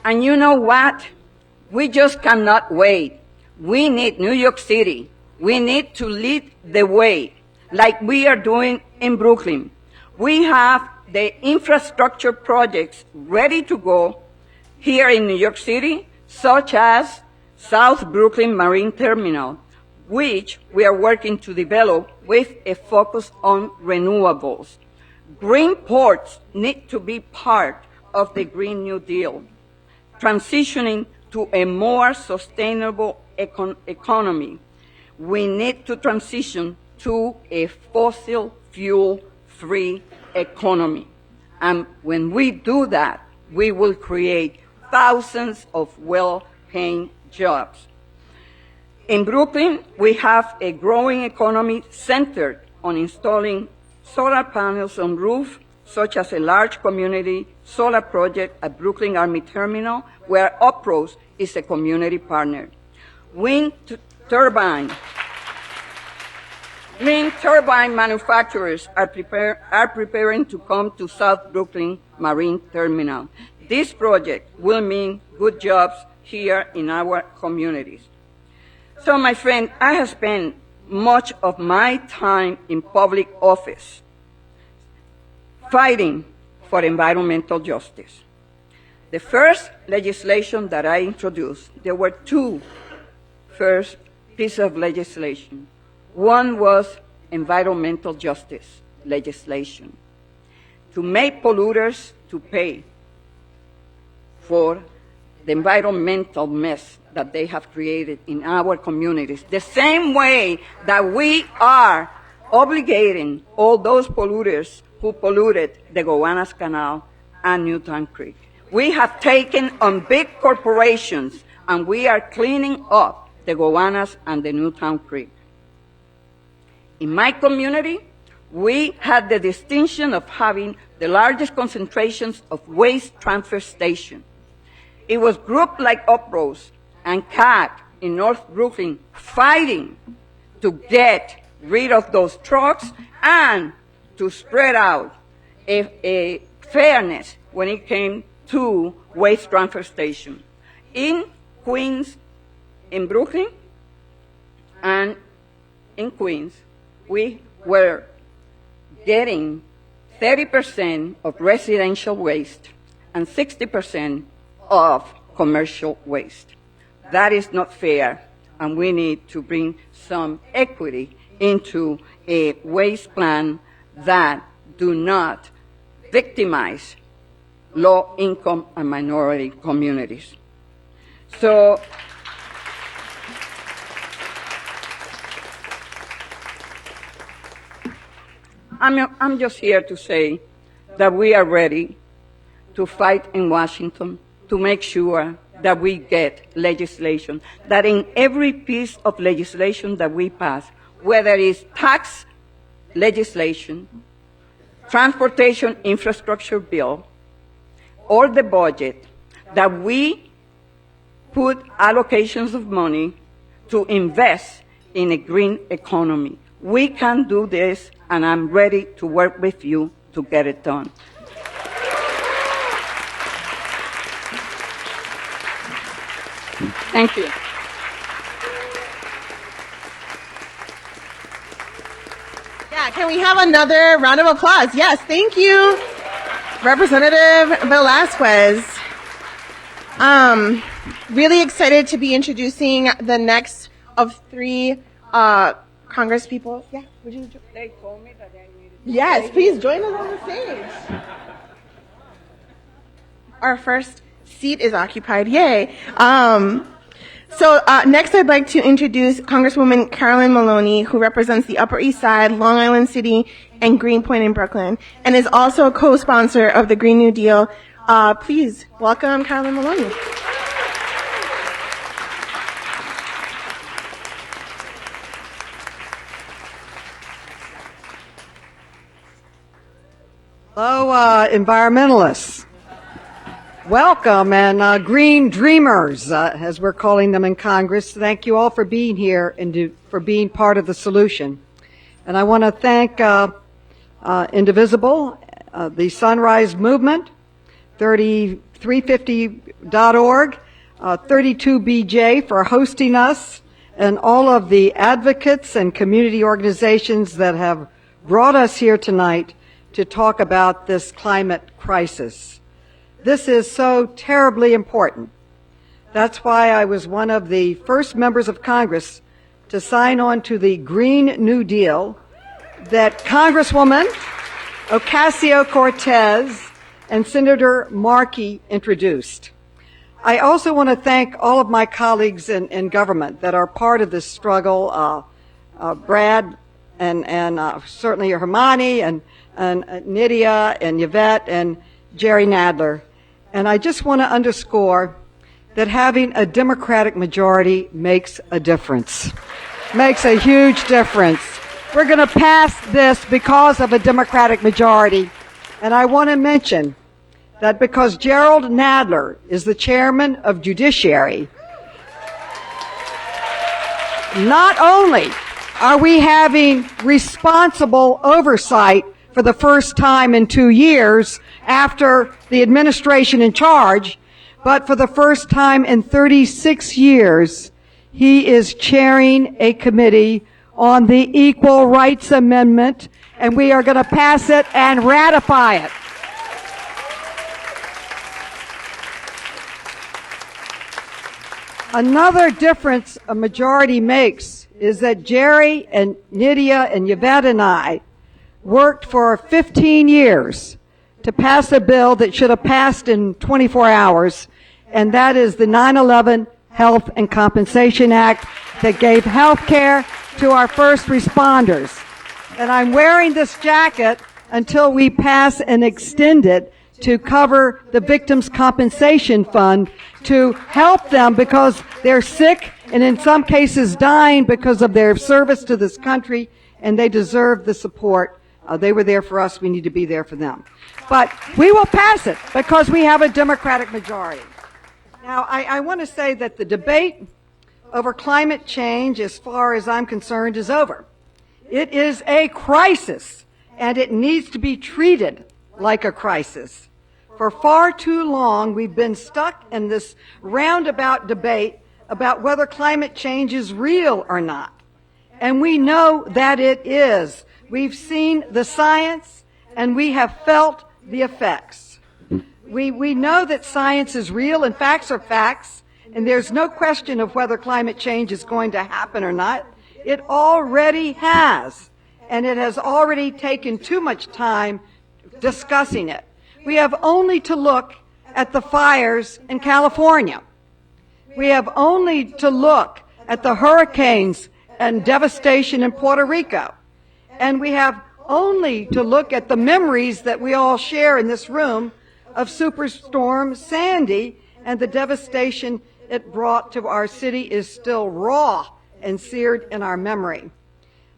And you know what? We just cannot wait. We need New York City. We need to lead the way, like we are doing in Brooklyn. We have the infrastructure projects ready to go here in New York City, such as South Brooklyn Marine Terminal, which we are working to develop with a focus on renewables. Green ports need to be part of the Green New Deal, transitioning to a more sustainable economy. We need to transition to a fossil fuel-free economy. And when we do that, we will create thousands of well-paying jobs. In Brooklyn, we have a growing economy centered on installing solar panels on roofs, such as a large community solar project at Brooklyn Army Terminal, where UPROS is a community partner. Wind turbine manufacturers are preparing to come to South Brooklyn Marine Terminal. This project will mean good jobs here in our communities. So, my friend, I have spent much of my time in public office fighting for environmental justice. The first legislation that I introduced, there were two first pieces of legislation. One was environmental justice legislation, to make polluters to pay for the environmental mess that they have created in our communities, the same way that we are obligating all those polluters who polluted the Gowanus Canal and Newtown Creek. We have taken on big corporations and we are cleaning up the Gowanus and the Newtown Creek. In my community, we had the distinction of having the largest concentrations of waste transfer stations. It was groups like UPROS and CAT in North Brooklyn fighting to get rid of those trucks and to spread out a fairness when it came to waste transfer station. In Queens, in Brooklyn, and in Queens, we were getting 30% of residential waste and 60% of commercial waste. That is not fair, and we need to bring some equity into a waste plan that do not victimize low-income and minority communities. So, I'm just here to say that we are ready to fight in Washington to make sure that we get legislation, that in every piece of legislation that we pass, whether it's tax legislation, transportation infrastructure bill, or the budget, that we put allocations of money to invest in a green economy. We can do this, and I'm ready to work with you to get it done. Thank you. Yeah, can we have another round of applause? Yes, thank you, Representative Velasquez. Really excited to be introducing the next of three Congresspeople. Yeah, would you? They told me that I needed to. Yes, please join us on the stage. Our first seat is occupied. Yay. So next I'd like to introduce Congresswoman CAROLYN MALONEY, who represents the Upper East Side, Long Island City, and Greenpoint in Brooklyn, and is also a co-sponsor of the Green New Deal. Please welcome CAROLYN MALONEY. Hello, environmentalists. Welcome, and green dreamers, as we're calling them in Congress. Thank you all for being here and for being part of the solution. And I want to thank Indivisible, the Sunrise Movement, 350.org, 32BJ for hosting us, and all of the advocates and community organizations that have brought us here tonight to talk about this climate crisis. This is so terribly important. That's why I was one of the first members of Congress to sign on to the Green New Deal that Congresswoman Ocasio-Cortez and Senator Markey introduced. I also want to thank all of my colleagues in government that are part of this struggle, Brad and certainly Hermione and Nydia and Yvette and Jerry Nadler. And I just want to underscore that having a Democratic majority makes a difference, makes a huge difference. We're going to pass this because of a Democratic majority. And I want to mention that because Gerald Nadler is the chairman of Judiciary, not only are we having responsible oversight for the first time in 2 years after the administration in charge, but for the first time in 36 years, he is chairing a committee on the Equal Rights Amendment, and we are going to pass it and ratify it. Another difference a majority makes is that Jerry and Nydia and Yvette and I worked for 15 years to pass a bill that should have passed in 24 hours, and that is the 9/11 Health and Compensation Act that gave health care to our first responders. And I'm wearing this jacket until we pass and extend it to cover the Victims' Compensation Fund to help them because they're sick and in some cases dying because of their service to this country, and they deserve the support. They were there for us. We need to be there for them. But we will pass it because we have a Democratic majority. Now, I want to say that the debate over climate change, as far as I'm concerned, is over. It is a crisis, and it needs to be treated like a crisis. For far too long, we've been stuck in this roundabout debate about whether climate change is real or not. And we know that it is. We've seen the science, and we have felt the effects. We know that science is real and facts are facts, and there's no question of whether climate change is going to happen or not. It already has, and it has already taken too much time discussing it. We have only to look at the fires in California. We have only to look at the hurricanes and devastation in Puerto Rico. And we have only to look at the memories that we all share in this room of Superstorm Sandy, and the devastation it brought to our city is still raw and seared in our memory.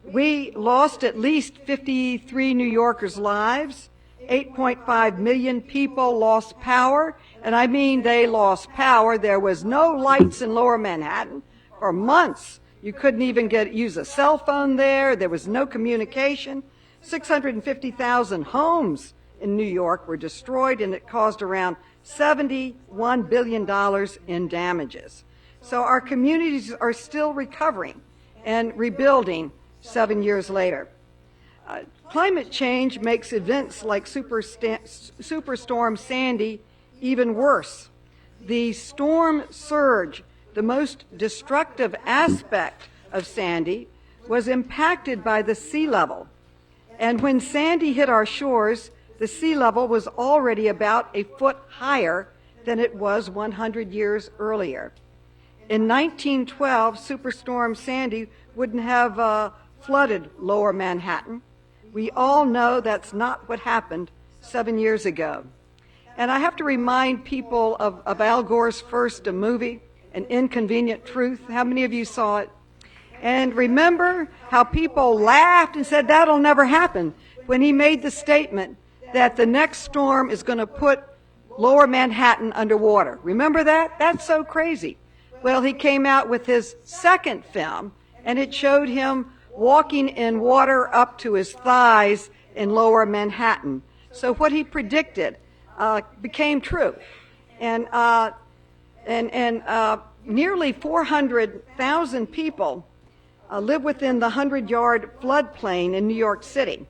We lost at least 53 New Yorkers' lives. 8.5 million people lost power, and I mean they lost power. There was no lights in Lower Manhattan for months. You couldn't even use a cell phone there. There was no communication. 650,000 homes in New York were destroyed, and it caused around $71 billion in damages. So our communities are still recovering and rebuilding 7 years later. Climate change makes events like Superstorm Sandy even worse. The storm surge, the most destructive aspect of Sandy, was impacted by the sea level. And when Sandy hit our shores, the sea level was already about a foot higher than it was 100 years earlier. In 1912, Superstorm Sandy wouldn't have flooded Lower Manhattan. We all know that's not what happened 7 years ago. And I have to remind people of Al Gore's first movie, An Inconvenient Truth. How many of you saw it? And remember how people laughed and said that'll never happen when he made the statement that the next storm is going to put Lower Manhattan underwater. Remember that? That's so crazy. Well, he came out with his second film, and it showed him walking in water up to his thighs in Lower Manhattan. So what he predicted became true. And nearly 400,000 people live within the 100-yard floodplain in New York City.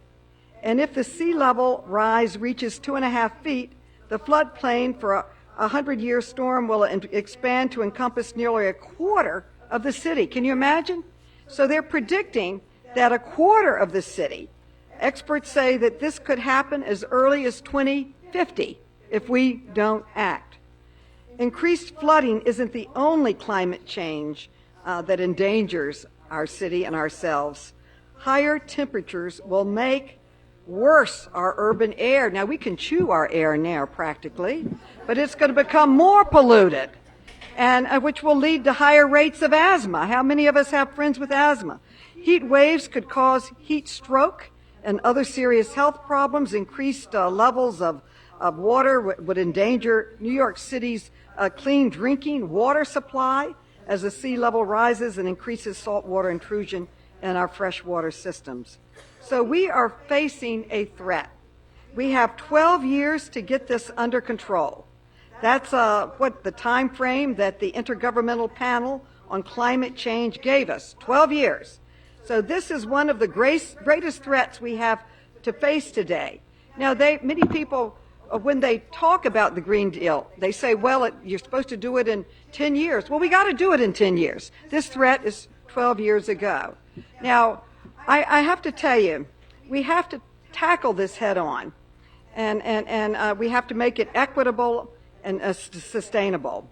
And if the sea level rise reaches 2.5 feet, the floodplain for a 100-year storm will expand to encompass nearly a quarter of the city. Can you imagine? So they're predicting that a quarter of the city, experts say that this could happen as early as 2050 if we don't act. Increased flooding isn't the only climate change that endangers our city and ourselves. Higher temperatures will make worse our urban air. Now, we can chew our air now practically, but it's going to become more polluted, and which will lead to higher rates of asthma. How many of us have friends with asthma? Heat waves could cause heat stroke and other serious health problems. Increased levels of water would endanger New York City's clean drinking water supply as the sea level rises and increases saltwater intrusion in our freshwater systems. So we are facing a threat. We have 12 years to get this under control. That's what the time frame that the Intergovernmental Panel on Climate Change gave us, 12 years. So this is one of the greatest threats we have to face today. Now, many people, when they talk about the Green Deal, they say, well, you're supposed to do it in 10 years. Well, we got to do it in 10 years. This threat is 12 years ago. Now, I have to tell you, we have to tackle this head on, and we have to make it equitable and sustainable,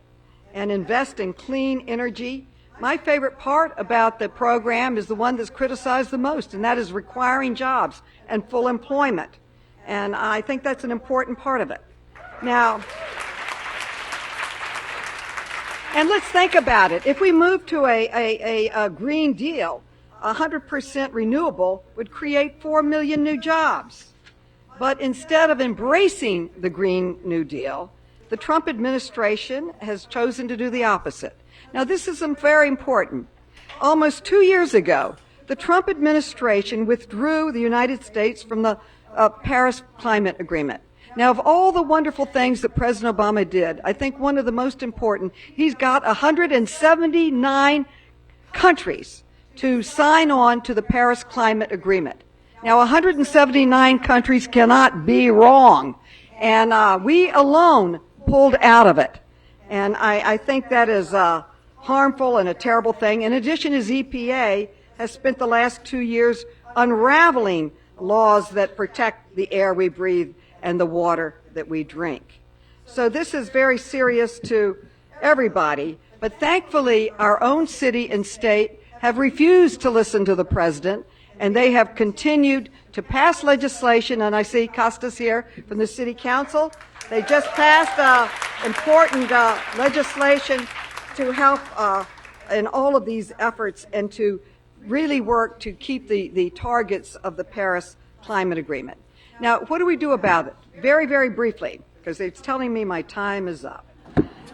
and invest in clean energy. My favorite part about the program is the one that's criticized the most, and that is requiring jobs and full employment. And I think that's an important part of it. Now, and let's think about it. If we move to a Green Deal, 100% renewable would create 4 million new jobs. But instead of embracing the Green New Deal, the Trump administration has chosen to do the opposite. Now, this is very important. Almost 2 years ago, the Trump administration withdrew the United States from the Paris Climate Agreement. Now, of all the wonderful things that President Obama did, I think one of the most important, he's got 179 countries to sign on to the Paris Climate Agreement. Now, 179 countries cannot be wrong, and we alone pulled out of it. And I think that is harmful and a terrible thing. In addition, his EPA has spent the last 2 years unraveling laws that protect the air we breathe and the water that we drink. So this is very serious to everybody, but thankfully our own city and state have refused to listen to the president, and they have continued to pass legislation, and I see COSTA's here from the City Council. They just passed important legislation to help in all of these efforts and to really work to keep the targets of the Paris Climate Agreement. Now, what do we do about it? Very, very briefly, because it's telling me my time is up.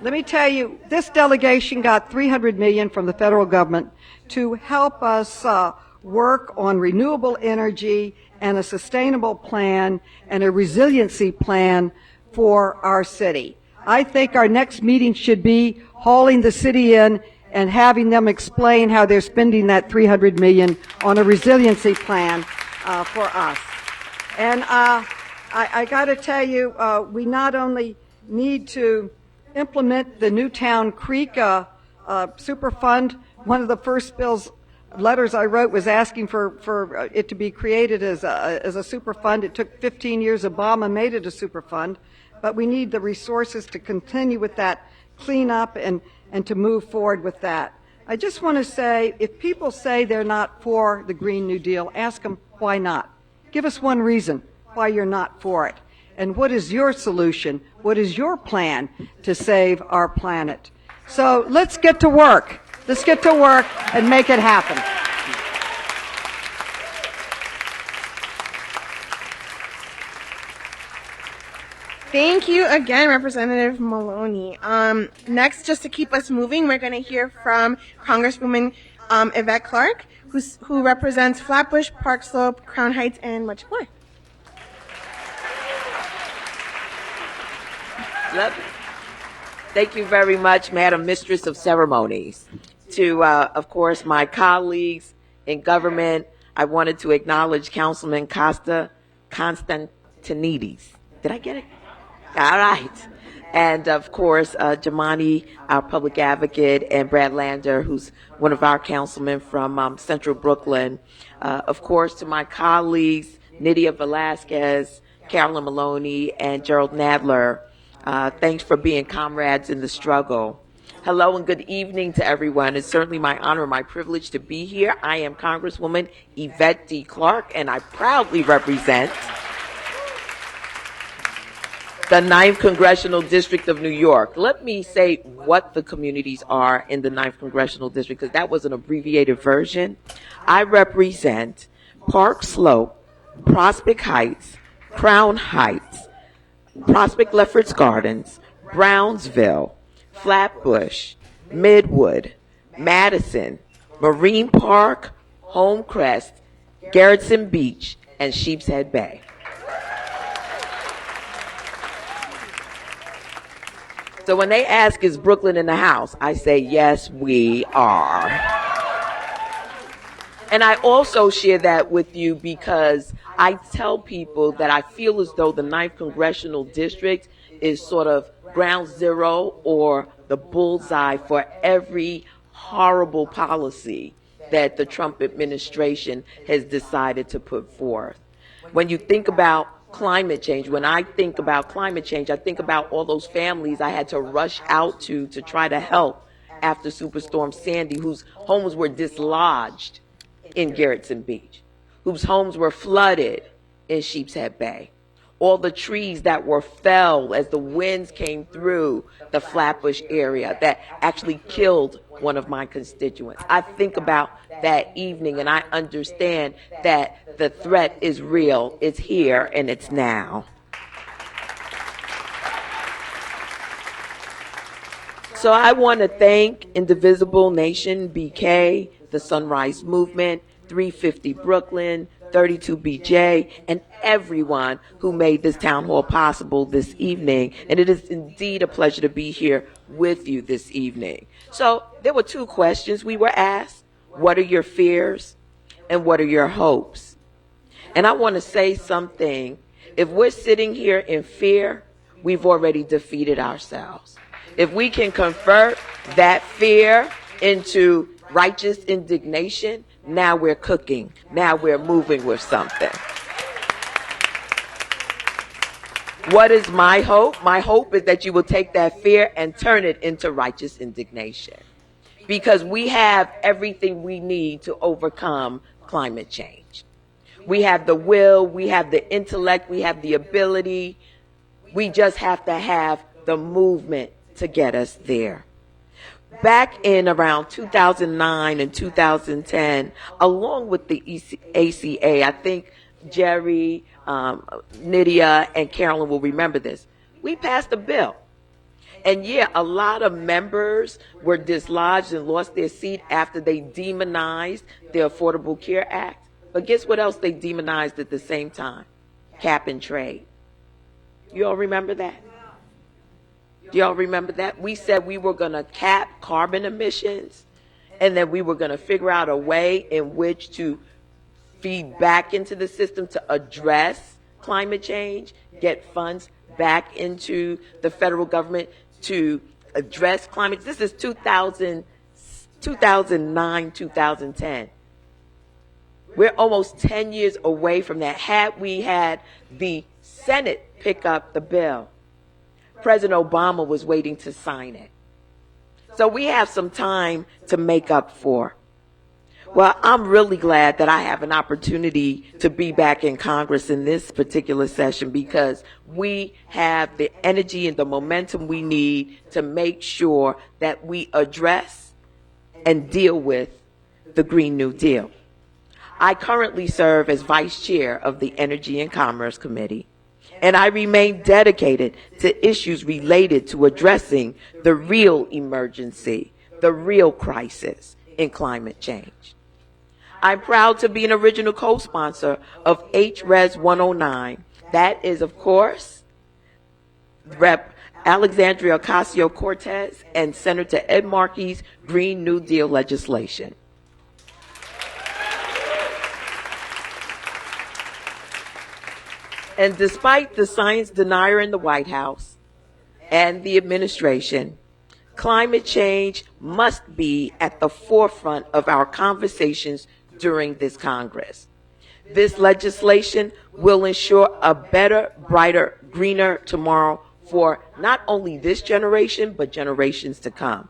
Let me tell you, this delegation got $300 million from the federal government to help us work on renewable energy and a sustainable plan and a resiliency plan for our city. I think our next meeting should be hauling the city in and having them explain how they're spending that $300 million on a resiliency plan for us. And I got to tell you, we not only need to implement the Newtown Creek Superfund. One of the first letters I wrote was asking for it to be created as a Superfund. It took 15 years. Obama made it a Superfund. But we need the resources to continue with that cleanup and to move forward with that. I just want to say, if people say they're not for the Green New Deal, ask them why not. Give us one reason why you're not for it. And what is your solution? What is your plan to save our planet? So let's get to work. Let's get to work and make it happen. Thank you again, Representative Maloney. Next, just to keep us moving, we're going to hear from Congresswoman Yvette Clarke, who represents Flatbush, Park Slope, Crown Heights, and much more. Thank you very much, Madam Mistress of Ceremonies. To, of course, my colleagues in government, I wanted to acknowledge Councilman COSTA Constantinides. Did I get it? All right. And, of course, Jamani, our public advocate, and Brad Lander, who's one of our councilmen from Central Brooklyn. Of course, to my colleagues, Nydia Velasquez, Carolyn Maloney, and Gerald Nadler. Thanks for being comrades in the struggle. Hello and good evening to everyone. It's certainly my honor and my privilege to be here. I am Congresswoman Yvette D. Clarke, and I proudly represent the 9th Congressional District of New York. Let me say what the communities are in the 9th Congressional District, because that was an abbreviated version. I represent Park Slope, Prospect Heights, Crown Heights, Prospect Lefferts Gardens, Brownsville, Flatbush, Midwood, Madison, Marine Park, Homecrest, Garrettson Beach, and Sheepshead Bay. So when they ask, is Brooklyn in the house? I say, yes, we are. And I also share that with you because I tell people that I feel as though the 9th Congressional District is sort of ground zero or the bullseye for every horrible policy that the Trump administration has decided to put forth. When you think about climate change, when I think about climate change, I think about all those families I had to rush out to try to help after Superstorm Sandy, whose homes were dislodged in Garrettson Beach, whose homes were flooded in Sheepshead Bay, all the trees that were felled as the winds came through the Flatbush area that actually killed one of my constituents. I think about that evening and I understand that the threat is real, it's here, and it's now. So I want to thank Indivisible Nation, BK, the Sunrise Movement, 350 Brooklyn, 32BJ, and everyone who made this town hall possible this evening. And it is indeed a pleasure to be here with you this evening. So there were 2 questions we were asked. What are your fears and what are your hopes? And I want to say something. If we're sitting here in fear, we've already defeated ourselves. If we can convert that fear into righteous indignation, now we're cooking. Now we're moving with something. What is my hope? My hope is that you will take that fear and turn it into righteous indignation. Because we have everything we need to overcome climate change. We have the will, we have the intellect, we have the ability. We just have to have the movement to get us there. Back in around 2009 and 2010, along with the ACA, I think Jerry, Nydia, and Carolyn will remember this. We passed a bill. And yeah, a lot of members were dislodged and lost their seat after they demonized the Affordable Care Act. But guess what else they demonized at the same time? Cap and trade. You all remember that? Do y'all remember that? We said we were going to cap carbon emissions and that we were going to figure out a way in which to feed back into the system to address climate change, get funds back into the federal government to address climate. This is 2009, 2010. We're almost 10 years away from that. Had we had the Senate pick up the bill, President Obama was waiting to sign it. So we have some time to make up for. Well, I'm really glad that I have an opportunity to be back in Congress in this particular session because we have the energy and the momentum we need to make sure that we address and deal with the Green New Deal. I currently serve as Vice Chair of the Energy and Commerce Committee, and I remain dedicated to issues related to addressing the real emergency, the real crisis in climate change. I'm proud to be an original co-sponsor of HRES 109. That is, of course, Rep. Alexandria Ocasio-Cortez and Senator Ed Markey's Green New Deal legislation. And despite the science denier in the White House and the administration, climate change must be at the forefront of our conversations during this Congress. This legislation will ensure a better, brighter, greener tomorrow for not only this generation, but generations to come.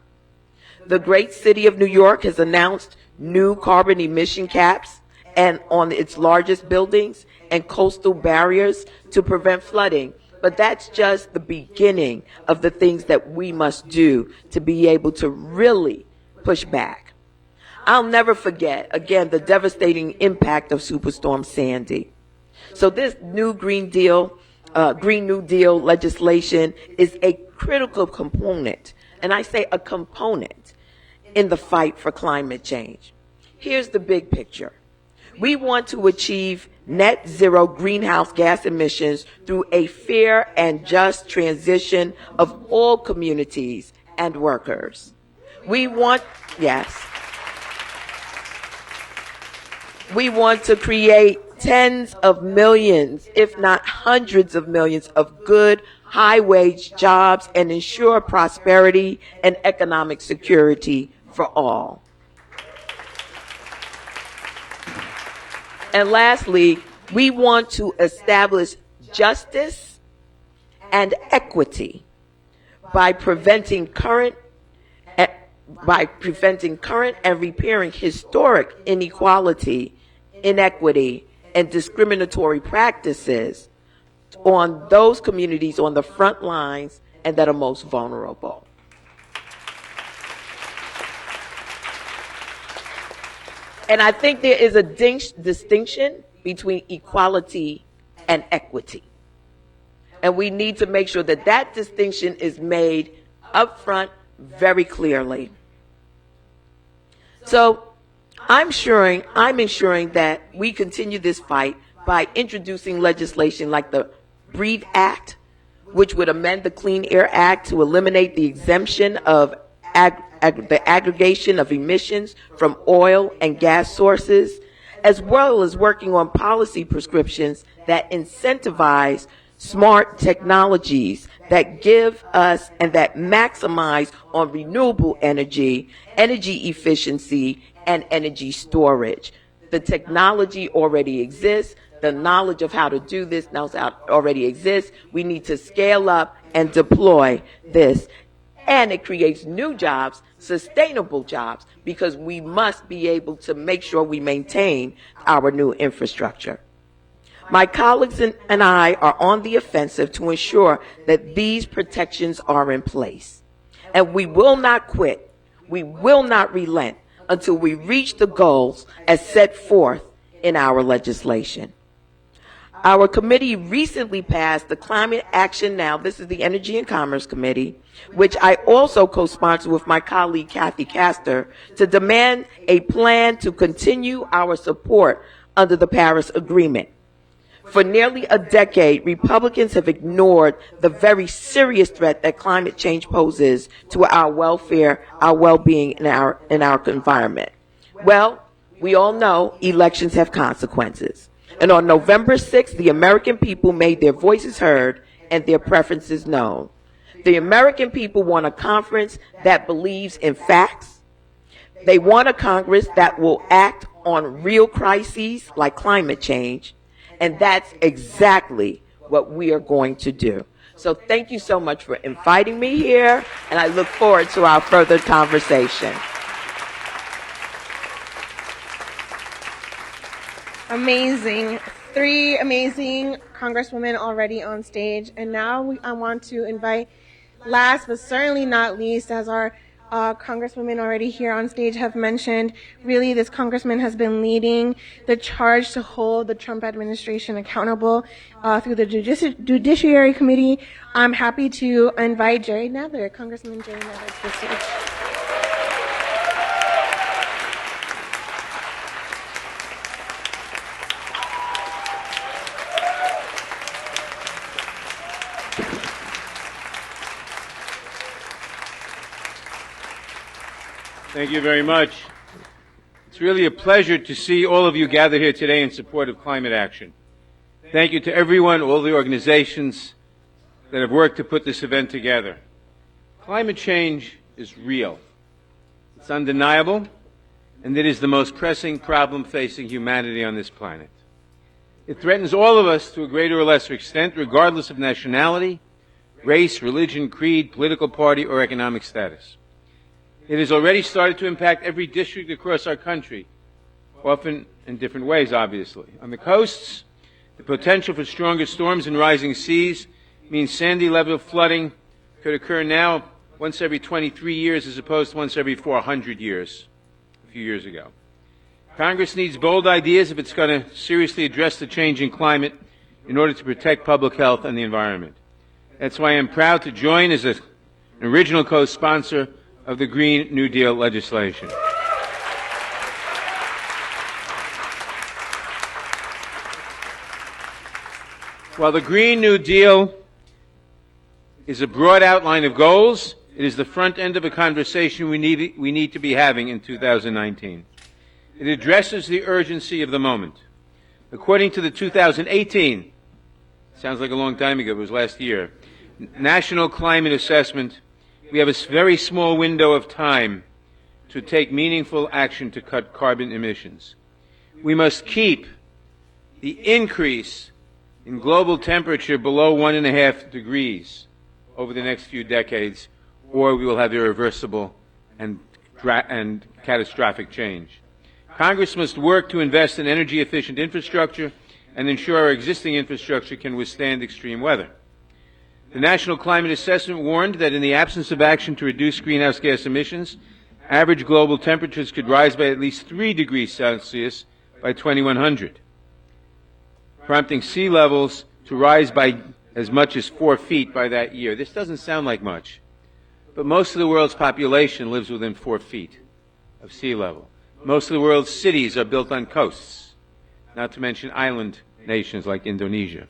The great city of New York has announced new carbon emission caps and on its largest buildings and coastal barriers to prevent flooding. But that's just the beginning of the things that we must do to be able to really push back. I'll never forget, again, the devastating impact of Superstorm Sandy. So this new Green New Deal legislation is a critical component, and I say a component, in the fight for climate change. Here's the big picture. We want to achieve net zero greenhouse gas emissions through a fair and just transition of all communities and workers. We want to create tens of millions, if not hundreds of millions, of good, high-wage jobs and ensure prosperity and economic security for all. And lastly, we want to establish justice and equity by preventing current and repairing historic inequality, inequity, and discriminatory practices on those communities on the front lines and that are most vulnerable. And I think there is a distinction between equality and equity. And we need to make sure that that distinction is made up front very clearly. So I'm ensuring that we continue this fight by introducing legislation like the BREATHE Act, which would amend the Clean Air Act to eliminate the exemption of the aggregation of emissions from oil and gas sources, as well as working on policy prescriptions that incentivize smart technologies that give us and that maximize on renewable energy, energy efficiency, and energy storage. The technology already exists. The knowledge of how to do this now already exists. We need to scale up and deploy this. And it creates new jobs, sustainable jobs, because we must be able to make sure we maintain our new infrastructure. My colleagues and I are on the offensive to ensure that these protections are in place. And we will not quit. We will not relent until we reach the goals as set forth in our legislation. Our committee recently passed the Climate Action Now, this is the Energy and Commerce Committee, which I also co-sponsor with my colleague Kathy Castor, to demand a plan to continue our support under the Paris Agreement. For nearly a decade, Republicans have ignored the very serious threat that climate change poses to our welfare, our well-being, and our environment. Well, we all know elections have consequences. And on November 6th, the American people made their voices heard and their preferences known. The American people want a conference that believes in facts. They want a Congress that will act on real crises like climate change. And that's exactly what we are going to do. So thank you so much for inviting me here, and I look forward to our further conversation. Amazing. 3 amazing congresswomen already on stage. And now I want to invite, last but certainly not least, as our congresswomen already here on stage have mentioned, really this congressman has been leading the charge to hold the Trump administration accountable through the Judiciary Committee. I'm happy to invite Jerry Nadler, Congressman Jerry Nadler, to the stage. Thank you very much. It's really a pleasure to see all of you gathered here today in support of climate action. Thank you to everyone, all the organizations that have worked to put this event together. Climate change is real. It's undeniable, and it is the most pressing problem facing humanity on this planet. It threatens all of us to a greater or lesser extent, regardless of nationality, race, religion, creed, political party, or economic status. It has already started to impact every district across our country, often in different ways, obviously. On the coasts, the potential for stronger storms and rising seas means sandy level flooding could occur now once every 23 years as opposed to once every 400 years a few years ago. Congress needs bold ideas if it's going to seriously address the changing climate in order to protect public health and the environment. That's why I'm proud to join as an original co-sponsor of the Green New Deal legislation. While the Green New Deal is a broad outline of goals, it is the front end of a conversation we need to be having in 2019. It addresses the urgency of the moment. According to the 2018, sounds like a long time ago, it was last year, National Climate Assessment, we have a very small window of time to take meaningful action to cut carbon emissions. We must keep the increase in global temperature below 1.5 degrees over the next few decades, or we will have irreversible and catastrophic change. Congress must work to invest in energy-efficient infrastructure and ensure our existing infrastructure can withstand extreme weather. The National Climate Assessment warned that in the absence of action to reduce greenhouse gas emissions, average global temperatures could rise by at least 3 degrees Celsius by 2100, prompting sea levels to rise by as much as 4 feet by that year. This doesn't sound like much, but most of the world's population lives within 4 feet of sea level. Most of the world's cities are built on coasts, not to mention island nations like Indonesia.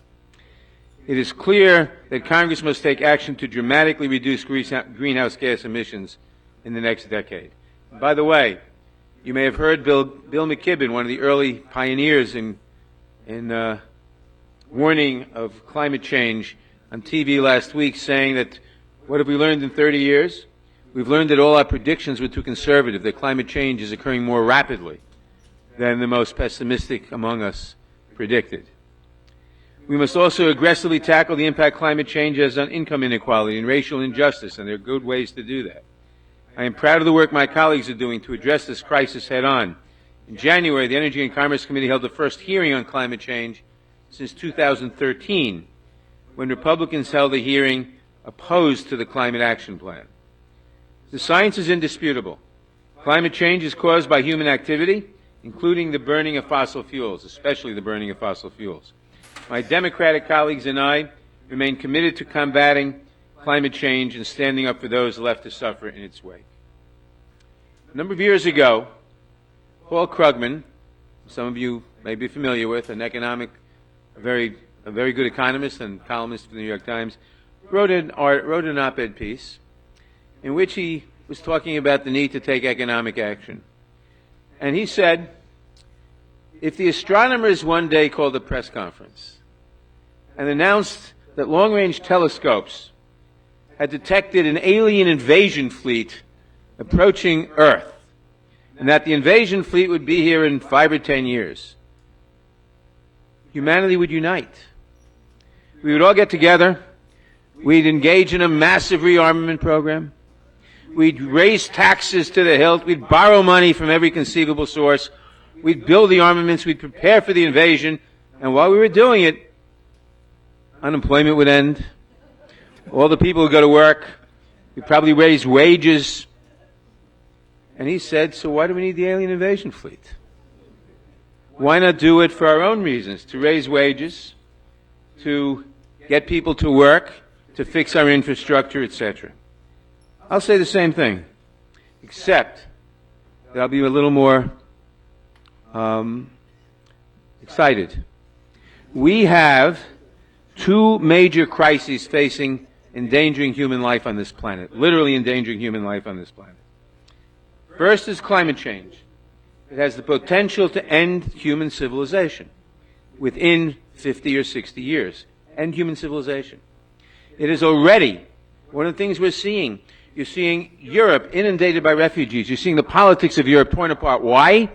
It is clear that Congress must take action to dramatically reduce greenhouse gas emissions in the next decade. And by the way, you may have heard Bill McKibben, one of the early pioneers in warning of climate change on TV last week, saying that what have we learned in 30 years? We've learned that all our predictions were too conservative, that climate change is occurring more rapidly than the most pessimistic among us predicted. We must also aggressively tackle the impact climate change has on income inequality and racial injustice, and there are good ways to do that. I am proud of the work my colleagues are doing to address this crisis head-on. In January, the Energy and Commerce Committee held the first hearing on climate change since 2013, when Republicans held a hearing opposed to the Climate Action Plan. The science is indisputable. Climate change is caused by human activity, including the burning of fossil fuels, especially the burning of fossil fuels. My Democratic colleagues and I remain committed to combating climate change and standing up for those left to suffer in its wake. A number of years ago, Paul Krugman, some of you may be familiar with, a very good economist and columnist for the New York Times, wrote an op-ed piece in which he was talking about the need to take economic action. And he said, if the astronomers one day called a press conference and announced that long-range telescopes had detected an alien invasion fleet approaching Earth, and that the invasion fleet would be here in 5 or 10 years, humanity would unite. We would all get together. We'd engage in a massive rearmament program. We'd raise taxes to the hilt. We'd borrow money from every conceivable source. We'd build the armaments. We'd prepare for the invasion. And while we were doing it, unemployment would end. All the people would go to work. We'd probably raise wages. And he said, so why do we need the alien invasion fleet? Why not do it for our own reasons, to raise wages, to get people to work, to fix our infrastructure, etc. I'll say the same thing, except that I'll be a little more excited. We have 2 major crises facing endangering human life on this planet, literally endangering human life on this planet. First is climate change. It has the potential to end human civilization within 50 or 60 years. End human civilization. It is already one of the things we're seeing. You're seeing Europe inundated by refugees. You're seeing the politics of Europe torn apart. Why?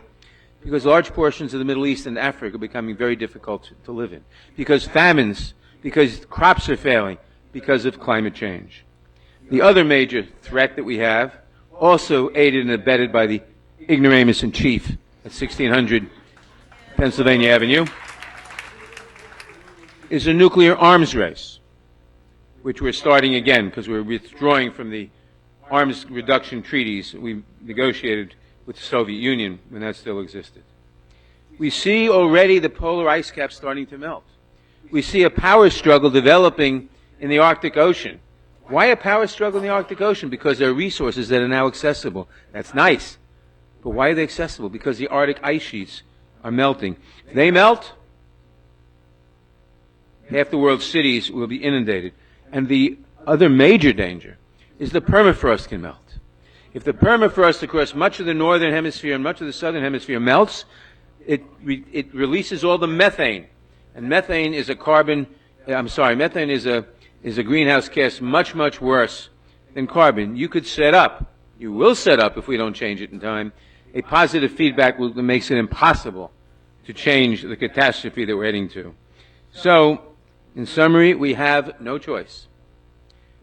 Because large portions of the Middle East and Africa are becoming very difficult to live in. Because famines, because crops are failing, because of climate change. The other major threat that we have, also aided and abetted by the ignoramus in chief at 1600 Pennsylvania Avenue, is a nuclear arms race, which we're starting again because we're withdrawing from the arms reduction treaties we negotiated with the Soviet Union when that still existed. We see already the polar ice cap starting to melt. We see a power struggle developing in the Arctic Ocean. Why a power struggle in the Arctic Ocean? Because there are resources that are now accessible. That's nice. But why are they accessible? Because the Arctic ice sheets are melting. If they melt, half the world's cities will be inundated. And the other major danger is the permafrost can melt. If the permafrost across much of the northern hemisphere and much of the southern hemisphere melts, it releases all the methane. And methane is methane is a greenhouse gas much, much worse than carbon. You will set up if we don't change it in time, a positive feedback that makes it impossible to change the catastrophe that we're heading to. So, in summary, we have no choice.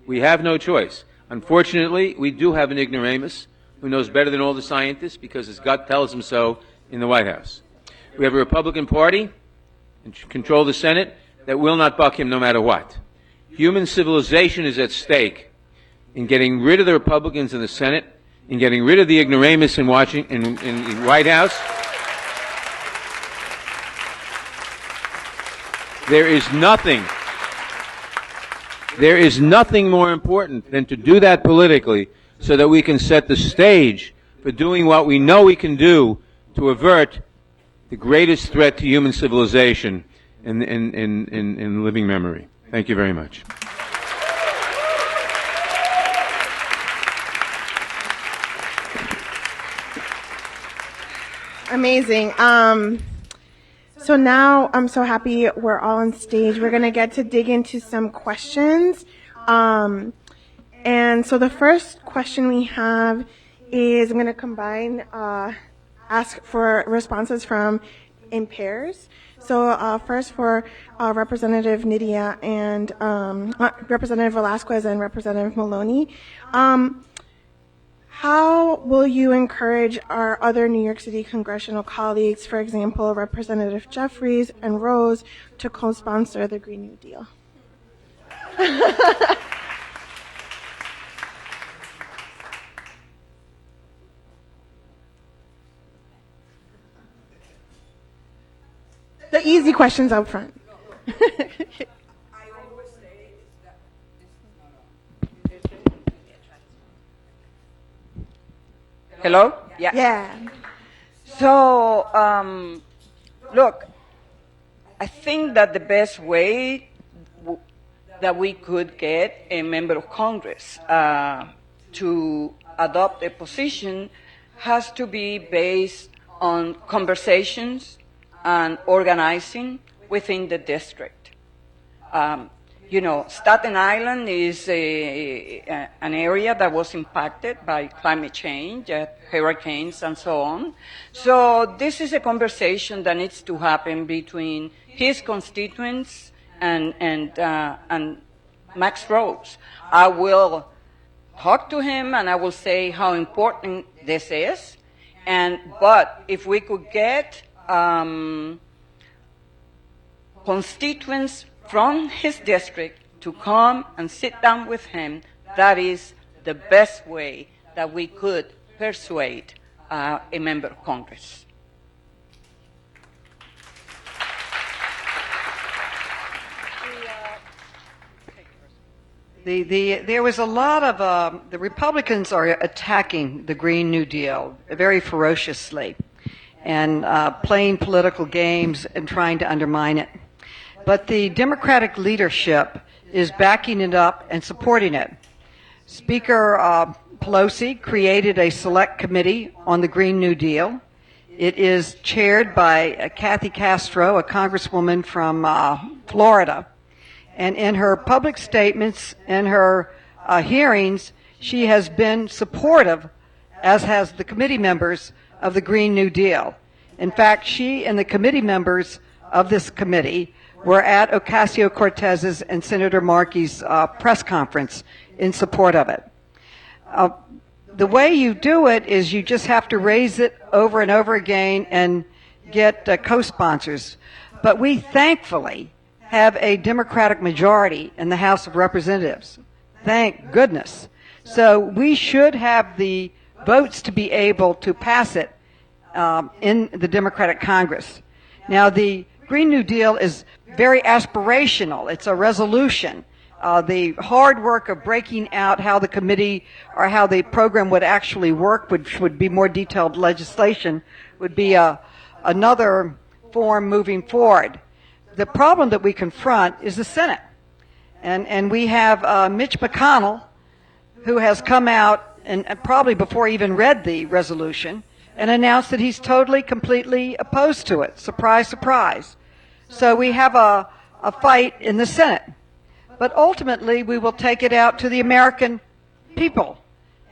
We have no choice. Unfortunately, we do have an ignoramus who knows better than all the scientists because his gut tells him so in the White House. We have a Republican Party and control the Senate that will not buck him no matter what. Human civilization is at stake in getting rid of the Republicans in the Senate, in getting rid of the ignoramus in the White House. There is nothing more important than to do that politically so that we can set the stage for doing what we know we can do to avert the greatest threat to human civilization in living memory. Thank you very much. Amazing. So now I'm so happy we're all on stage. We're going to get to dig into some questions. And so the first question we have is, I'm going to combine, ask for responses in pairs. So first for Representative Nydia and Representative Velasquez and Representative Maloney. How will you encourage our other New York City congressional colleagues, for example, Representative Jeffries and Rose, to co-sponsor the Green New Deal? The easy questions up front. Hello? Yeah. Yeah. So, look, I think that the best way that we could get a member of Congress to adopt a position has to be based on conversations and organizing within the district. Staten Island is an area that was impacted by climate change, hurricanes and so on. So this is a conversation that needs to happen between his constituents and Max Rose. I will talk to him and I will say how important this is. But if we could get constituents from his district to come and sit down with him, that is the best way that we could persuade a member of Congress. There was a lot of, the Republicans are attacking the Green New Deal very ferociously and playing political games and trying to undermine it. But the Democratic leadership is backing it up and supporting it. Speaker Pelosi created a select committee on the Green New Deal. It is chaired by Kathy Castro, a congresswoman from Florida. And in her public statements and her hearings, she has been supportive, as has the committee members of the Green New Deal. In fact, she and the committee members of this committee were at Ocasio-Cortez's and Senator Markey's press conference in support of it. The way you do it is you just have to raise it over and over again and get co-sponsors. But we thankfully have a Democratic majority in the House of Representatives. Thank goodness. So we should have the votes to be able to pass it in the Democratic Congress. Now, the Green New Deal is very aspirational. It's a resolution. The hard work of breaking out how the committee or how the program would actually work, which would be more detailed legislation, would be another form moving forward. The problem that we confront is the Senate. And we have Mitch McConnell, who has come out and probably before he even read the resolution and announced that he's totally, completely opposed to it. Surprise, surprise. So we have a fight in the Senate. But ultimately, we will take it out to the American people.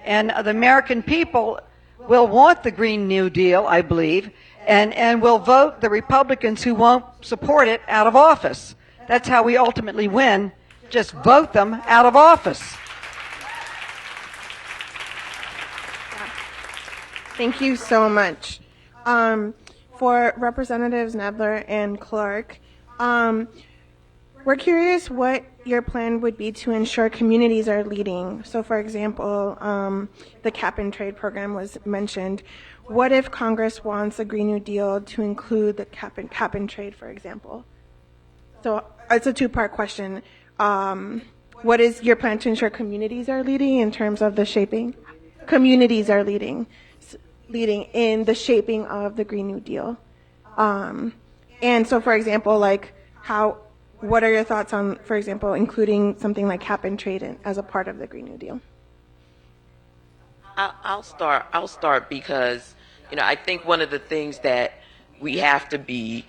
And the American people will want the Green New Deal, I believe, and will vote the Republicans who won't support it out of office. That's how we ultimately win. Just vote them out of office. Thank you so much. For Representatives Nedler and Clark, we're curious what your plan would be to ensure communities are leading. So, for example, the cap and trade program was mentioned. What if Congress wants a Green New Deal to include the cap and trade, for example? So it's a two-part question. What is your plan to ensure communities are leading in terms of the shaping? Communities are leading in the shaping of the Green New Deal. And so, for example, what are your thoughts on, for example, including something like cap and trade as a part of the Green New Deal? I'll start because, I think one of the things that we have to be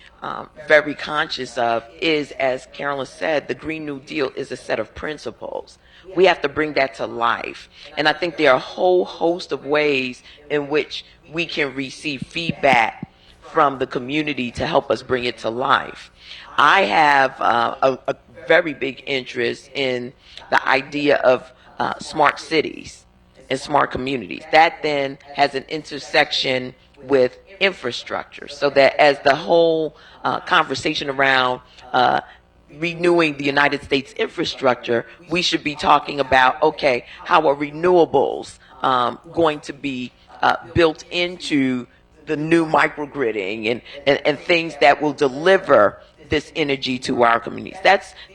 very conscious of is, as Carolyn said, the Green New Deal is a set of principles. We have to bring that to life. And I think there are a whole host of ways in which we can receive feedback from the community to help us bring it to life. I have a very big interest in the idea of smart cities and smart communities. That then has an intersection with infrastructure, so that as the whole conversation around renewing the United States infrastructure, we should be talking about, okay, how are renewables going to be built into the new microgridding and things that will deliver this energy to our communities.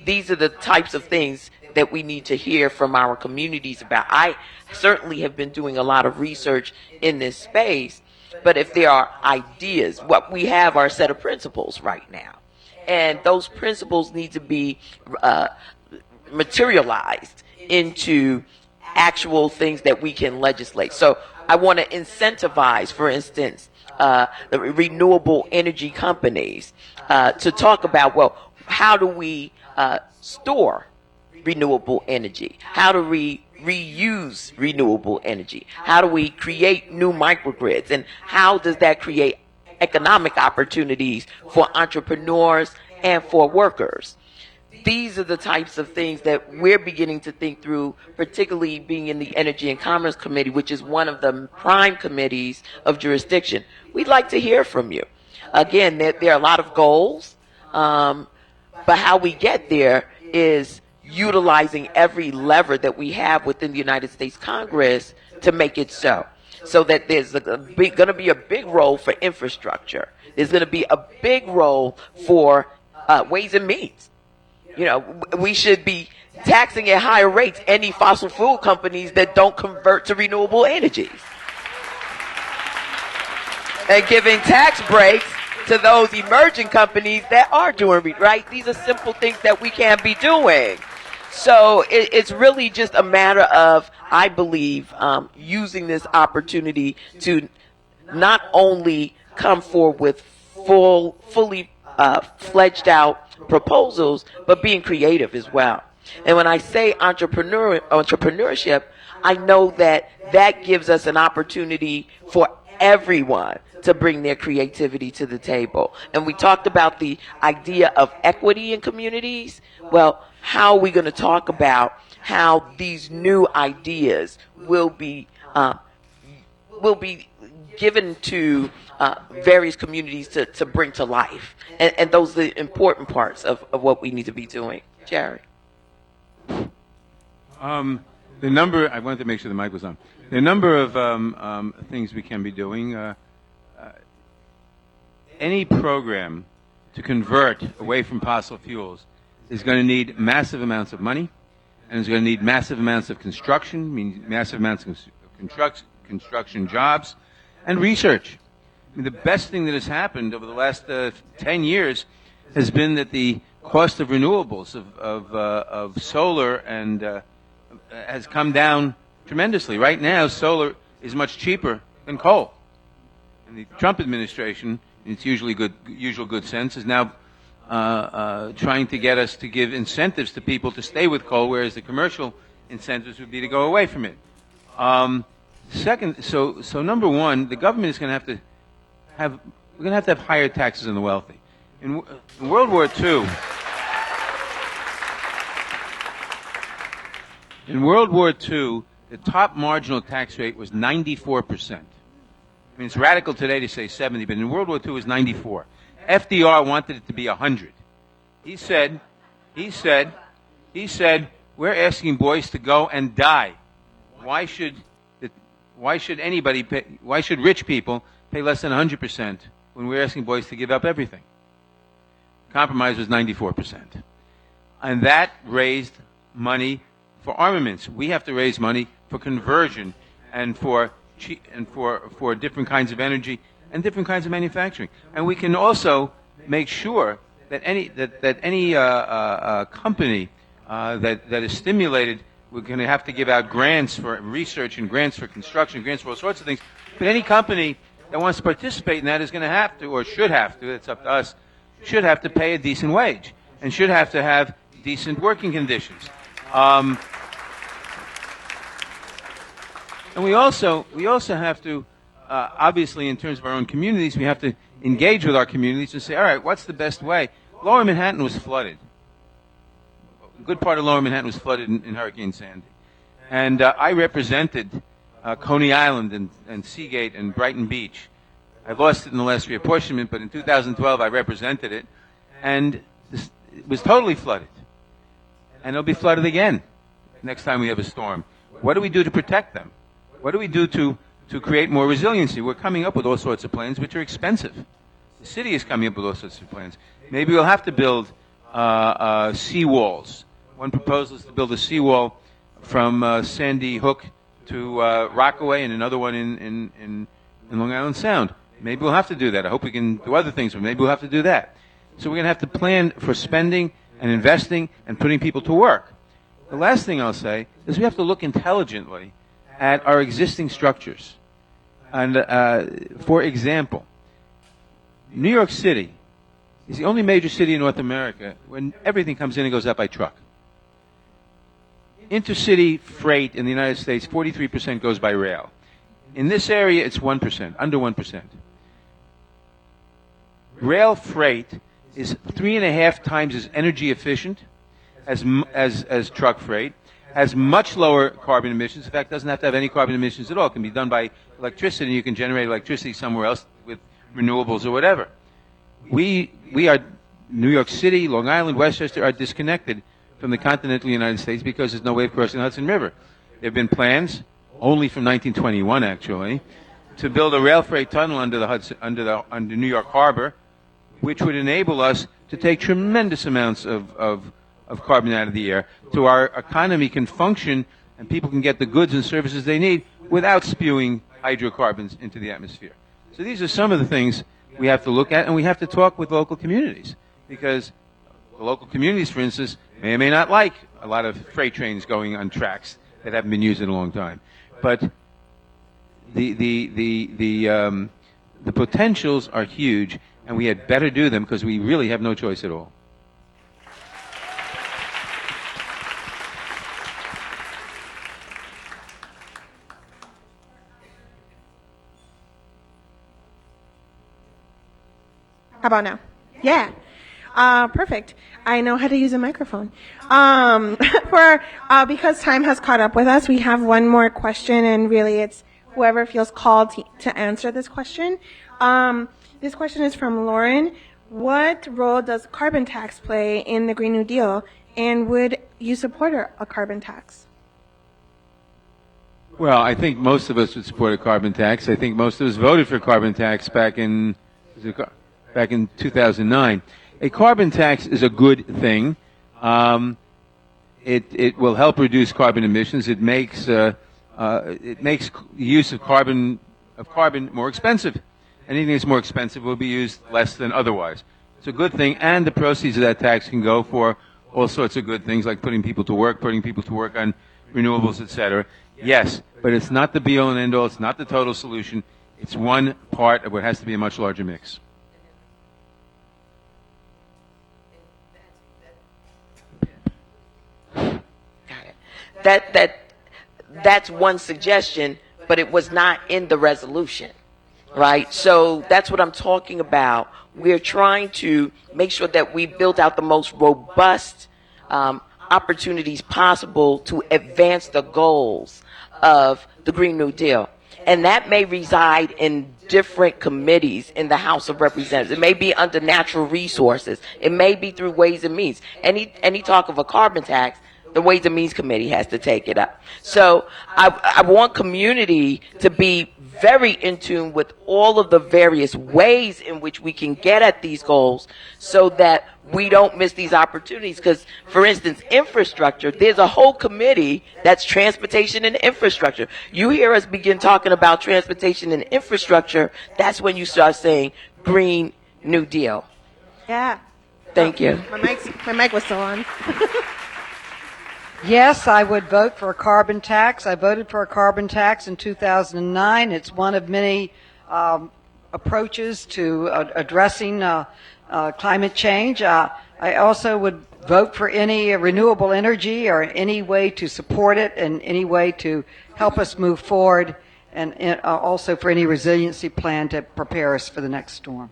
These are the types of things that we need to hear from our communities about. I certainly have been doing a lot of research in this space, but if there are ideas, what we have are a set of principles right now. And those principles need to be materialized into actual things that we can legislate. So I want to incentivize, for instance, the renewable energy companies to talk about, well, how do we store renewable energy? How do we reuse renewable energy? How do we create new microgrids? And how does that create economic opportunities for entrepreneurs and for workers? These are the types of things that we're beginning to think through, particularly being in the Energy and Commerce Committee, which is one of the prime committees of jurisdiction. We'd like to hear from you. Again, there are a lot of goals, but how we get there is utilizing every lever that we have within the United States Congress to make it so that there's going to be a big role for infrastructure. There's going to be a big role for ways and means. We should be taxing at higher rates any fossil fuel companies that don't convert to renewable energies, and giving tax breaks to those emerging companies that are doing it, right? These are simple things that we can be doing. So it's really just a matter of, I believe, using this opportunity to not only come forward with fully fledged out proposals, but being creative as well. And when I say entrepreneurship, I know that gives us an opportunity for everyone to bring their creativity to the table. And we talked about the idea of equity in communities. Well, how are we going to talk about how these new ideas will be given to various communities to bring to life? And those are the important parts of what we need to be doing. Jerry. The number, I wanted to make sure the mic was on. The number of things we can be doing. Any program to convert away from fossil fuels is going to need massive amounts of money, and is going to need massive amounts of construction, meaning massive amounts of construction jobs, and research. I mean, the best thing that has happened over the last 10 years has been that the cost of renewables, of solar, and has come down tremendously. Right now, solar is much cheaper than coal. And the Trump administration, in its usual good sense, is now trying to get us to give incentives to people to stay with coal, whereas the commercial incentives would be to go away from it. Second, so number one, the government is going to have higher taxes on the wealthy. In World War II, the top marginal tax rate was 94%. I mean, it's radical today to say 70, but in World War II it was 94. FDR wanted it to be 100. He said, we're asking boys to go and die. Why should rich people pay less than 100% when we're asking boys to give up everything? Compromise was 94%. And that raised money for armaments. We have to raise money for conversion and for different kinds of energy and different kinds of manufacturing. And we can also make sure that any company that is stimulated, we're going to have to give out grants for research and grants for construction, grants for all sorts of things. But any company that wants to participate in that is going to have to, or should have to, it's up to us, should have to pay a decent wage and should have to have decent working conditions. And we also have to, obviously, in terms of our own communities, we have to engage with our communities and say, all right, what's the best way? Lower Manhattan was flooded. A good part of Lower Manhattan was flooded in Hurricane Sandy. And I represented Coney Island and Seagate and Brighton Beach. I lost it in the last reapportionment, but in 2012 I represented it, and it was totally flooded. And it'll be flooded again next time we have a storm. What do we do to protect them? What do we do to create more resiliency? We're coming up with all sorts of plans, which are expensive. The city is coming up with all sorts of plans. Maybe we'll have to build seawalls. One proposal is to build a seawall from Sandy Hook to Rockaway, and another one in Long Island Sound. Maybe we'll have to do that. I hope we can do other things, but maybe we'll have to do that. So we're going to have to plan for spending and investing and putting people to work. The last thing I'll say is we have to look intelligently at our existing structures. And for example, New York City is the only major city in North America when everything comes in and goes out by truck. Intercity freight in the United States, 43% goes by rail. In this area, it's 1%, under 1%. Rail freight is 3.5 times as energy efficient as truck freight, has much lower carbon emissions. In fact, doesn't have to have any carbon emissions at all. It can be done by electricity. You can generate electricity somewhere else with renewables or whatever. We are, New York City, Long Island, Westchester are disconnected from the continental United States because there's no way of crossing the Hudson River. There have been plans, only from 1921 actually, to build a rail freight tunnel under the Hudson, under New York Harbor, which would enable us to take tremendous amounts of carbon out of the air, so our economy can function and people can get the goods and services they need without spewing hydrocarbons into the atmosphere. So these are some of the things we have to look at, and we have to talk with local communities, because the local communities, for instance, may or may not like a lot of freight trains going on tracks that haven't been used in a long time. But the potentials are huge, and we had better do them because we really have no choice at all. How about now? Yeah. Perfect. I know how to use a microphone. Because time has caught up with us, we have one more question, and really it's whoever feels called to answer this question. This question is from Lauren. What role does carbon tax play in the Green New Deal, and would you support a carbon tax? Well, I think most of us would support a carbon tax. I think most of us voted for a carbon tax back in 2009. A carbon tax is a good thing. It will help reduce carbon emissions. It makes the use of carbon more expensive. Anything that's more expensive will be used less than otherwise. It's a good thing, and the proceeds of that tax can go for all sorts of good things, like putting people to work on renewables, etc. Yes, but it's not the be-all and end-all. It's not the total solution. It's one part of what has to be a much larger mix. That's one suggestion, but it was not in the resolution, right? So that's what I'm talking about. We're trying to make sure that we build out the most robust opportunities possible to advance the goals of the Green New Deal. And that may reside in different committees in the House of Representatives. It may be under natural resources. It may be through Ways and Means. Any talk of a carbon tax, the Ways and Means Committee has to take it up. So I want community to be very in tune with all of the various ways in which we can get at these goals so that we don't miss these opportunities. Because, for instance, infrastructure, there's a whole committee that's transportation and infrastructure. You hear us begin talking about transportation and infrastructure, that's when you start saying Green New Deal. Yeah. Thank you. My mic was still on. Yes, I would vote for a carbon tax. I voted for a carbon tax in 2009. It's one of many approaches to addressing climate change. I also would vote for any renewable energy or any way to support it and any way to help us move forward, and also for any resiliency plan to prepare us for the next storm.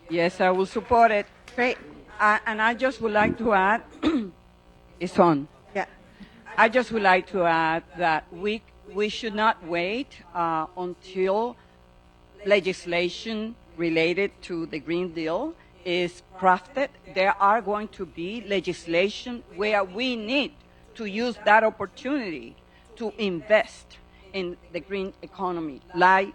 Yes, I will support it. Great. And I just would like to add, it's on. Yeah. I just would like to add that we should not wait until legislation related to the Green Deal is crafted. There are going to be legislation where we need to use that opportunity to invest in the green economy. Like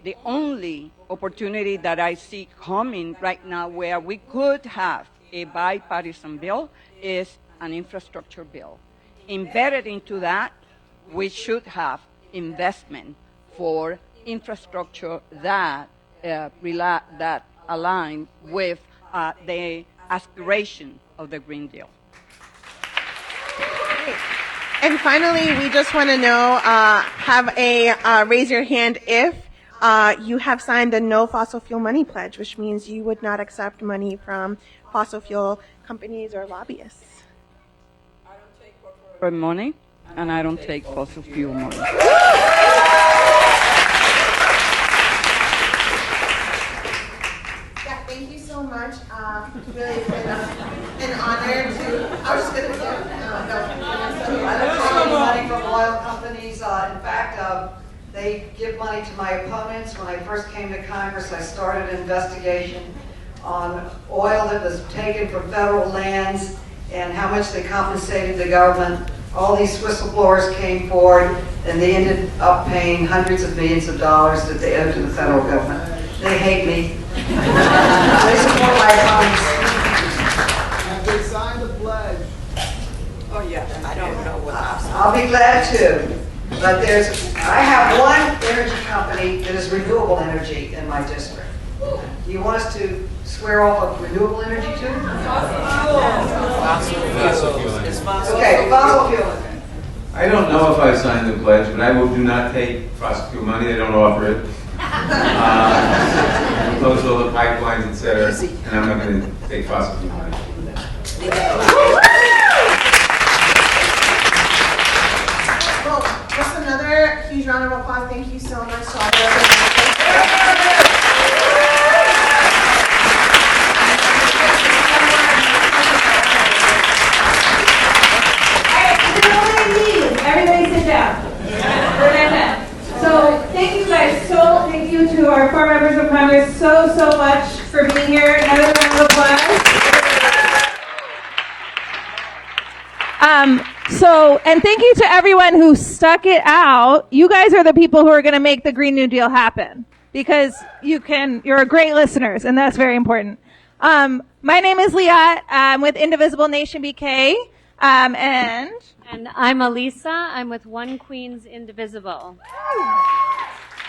the only opportunity that I see coming right now where we could have a bipartisan bill is an infrastructure bill. Embedded into that, we should have investment for infrastructure that align with the aspiration of the Green Deal. And finally, we just want to know, have a raise your hand if you have signed a no fossil fuel money pledge, which means you would not accept money from fossil fuel companies or lobbyists. I don't take corporate money, and I don't take fossil fuel money. Yeah, thank you so much. Really, it's been an honor to. I was just going to say, I don't take any money from oil companies. In fact, they give money to my opponents. When I first came to Congress, I started an investigation on oil that was taken from federal lands and how much they compensated the government. All these whistleblowers came forward, and they ended up paying hundreds of millions of dollars that they owed to the federal government. They hate me. They support my opponents. Have they signed the pledge? Oh yeah, I don't know what I'll be glad to. But I have one energy company that is renewable energy in my district. Do you want us to swear off of renewable energy too? Fossil fuel. Okay, fossil fuel. I don't know if I signed the pledge, but I do not take fossil fuel money. They don't offer it. We close all the pipelines, etc. And I'm not going to take fossil fuel money. Well, just another huge round of applause. Thank you so much to all the guys so, so much for being here. Another round of applause. And thank you to everyone who stuck it out. You guys are the people who are going to make the Green New Deal happen because you're great listeners, and that's very important. My name is Liat. I'm with Indivisible Nation BK, and I'm Elisa. I'm with One Queens Indivisible.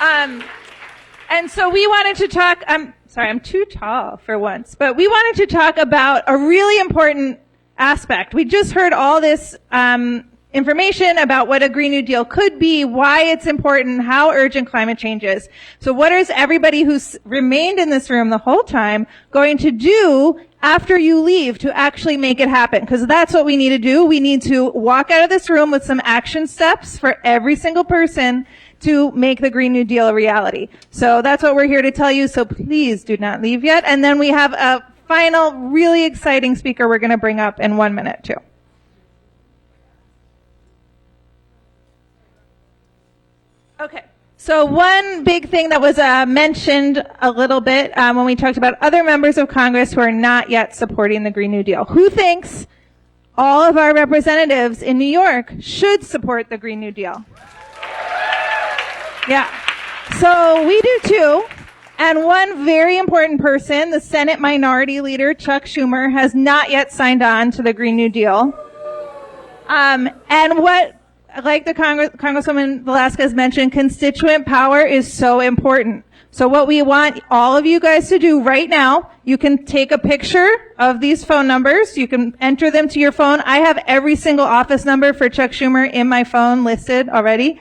And so we wanted to talk, I'm too tall for once, but we wanted to talk about a really important aspect. We just heard all this information about what a Green New Deal could be, why it's important, how urgent climate change is. So what is everybody who's remained in this room the whole time going to do after you leave to actually make it happen? Because that's what we need to do. We need to walk out of this room with some action steps for every single person to make the Green New Deal a reality. So that's what we're here to tell you. So please do not leave yet. And then we have a final, really exciting speaker we're going to bring up in 1 minute too. Okay. So one big thing that was mentioned a little bit when we talked about other members of Congress who are not yet supporting the Green New Deal. Who thinks all of our representatives in New York should support the Green New Deal? Yeah. So we do too. And one very important person, the Senate Minority Leader, Chuck Schumer, has not yet signed on to the Green New Deal. And what, like the Congresswoman Velasquez mentioned, constituent power is so important. So what we want all of you guys to do right now, you can take a picture of these phone numbers. You can enter them to your phone. I have every single office number for Chuck Schumer in my phone listed already.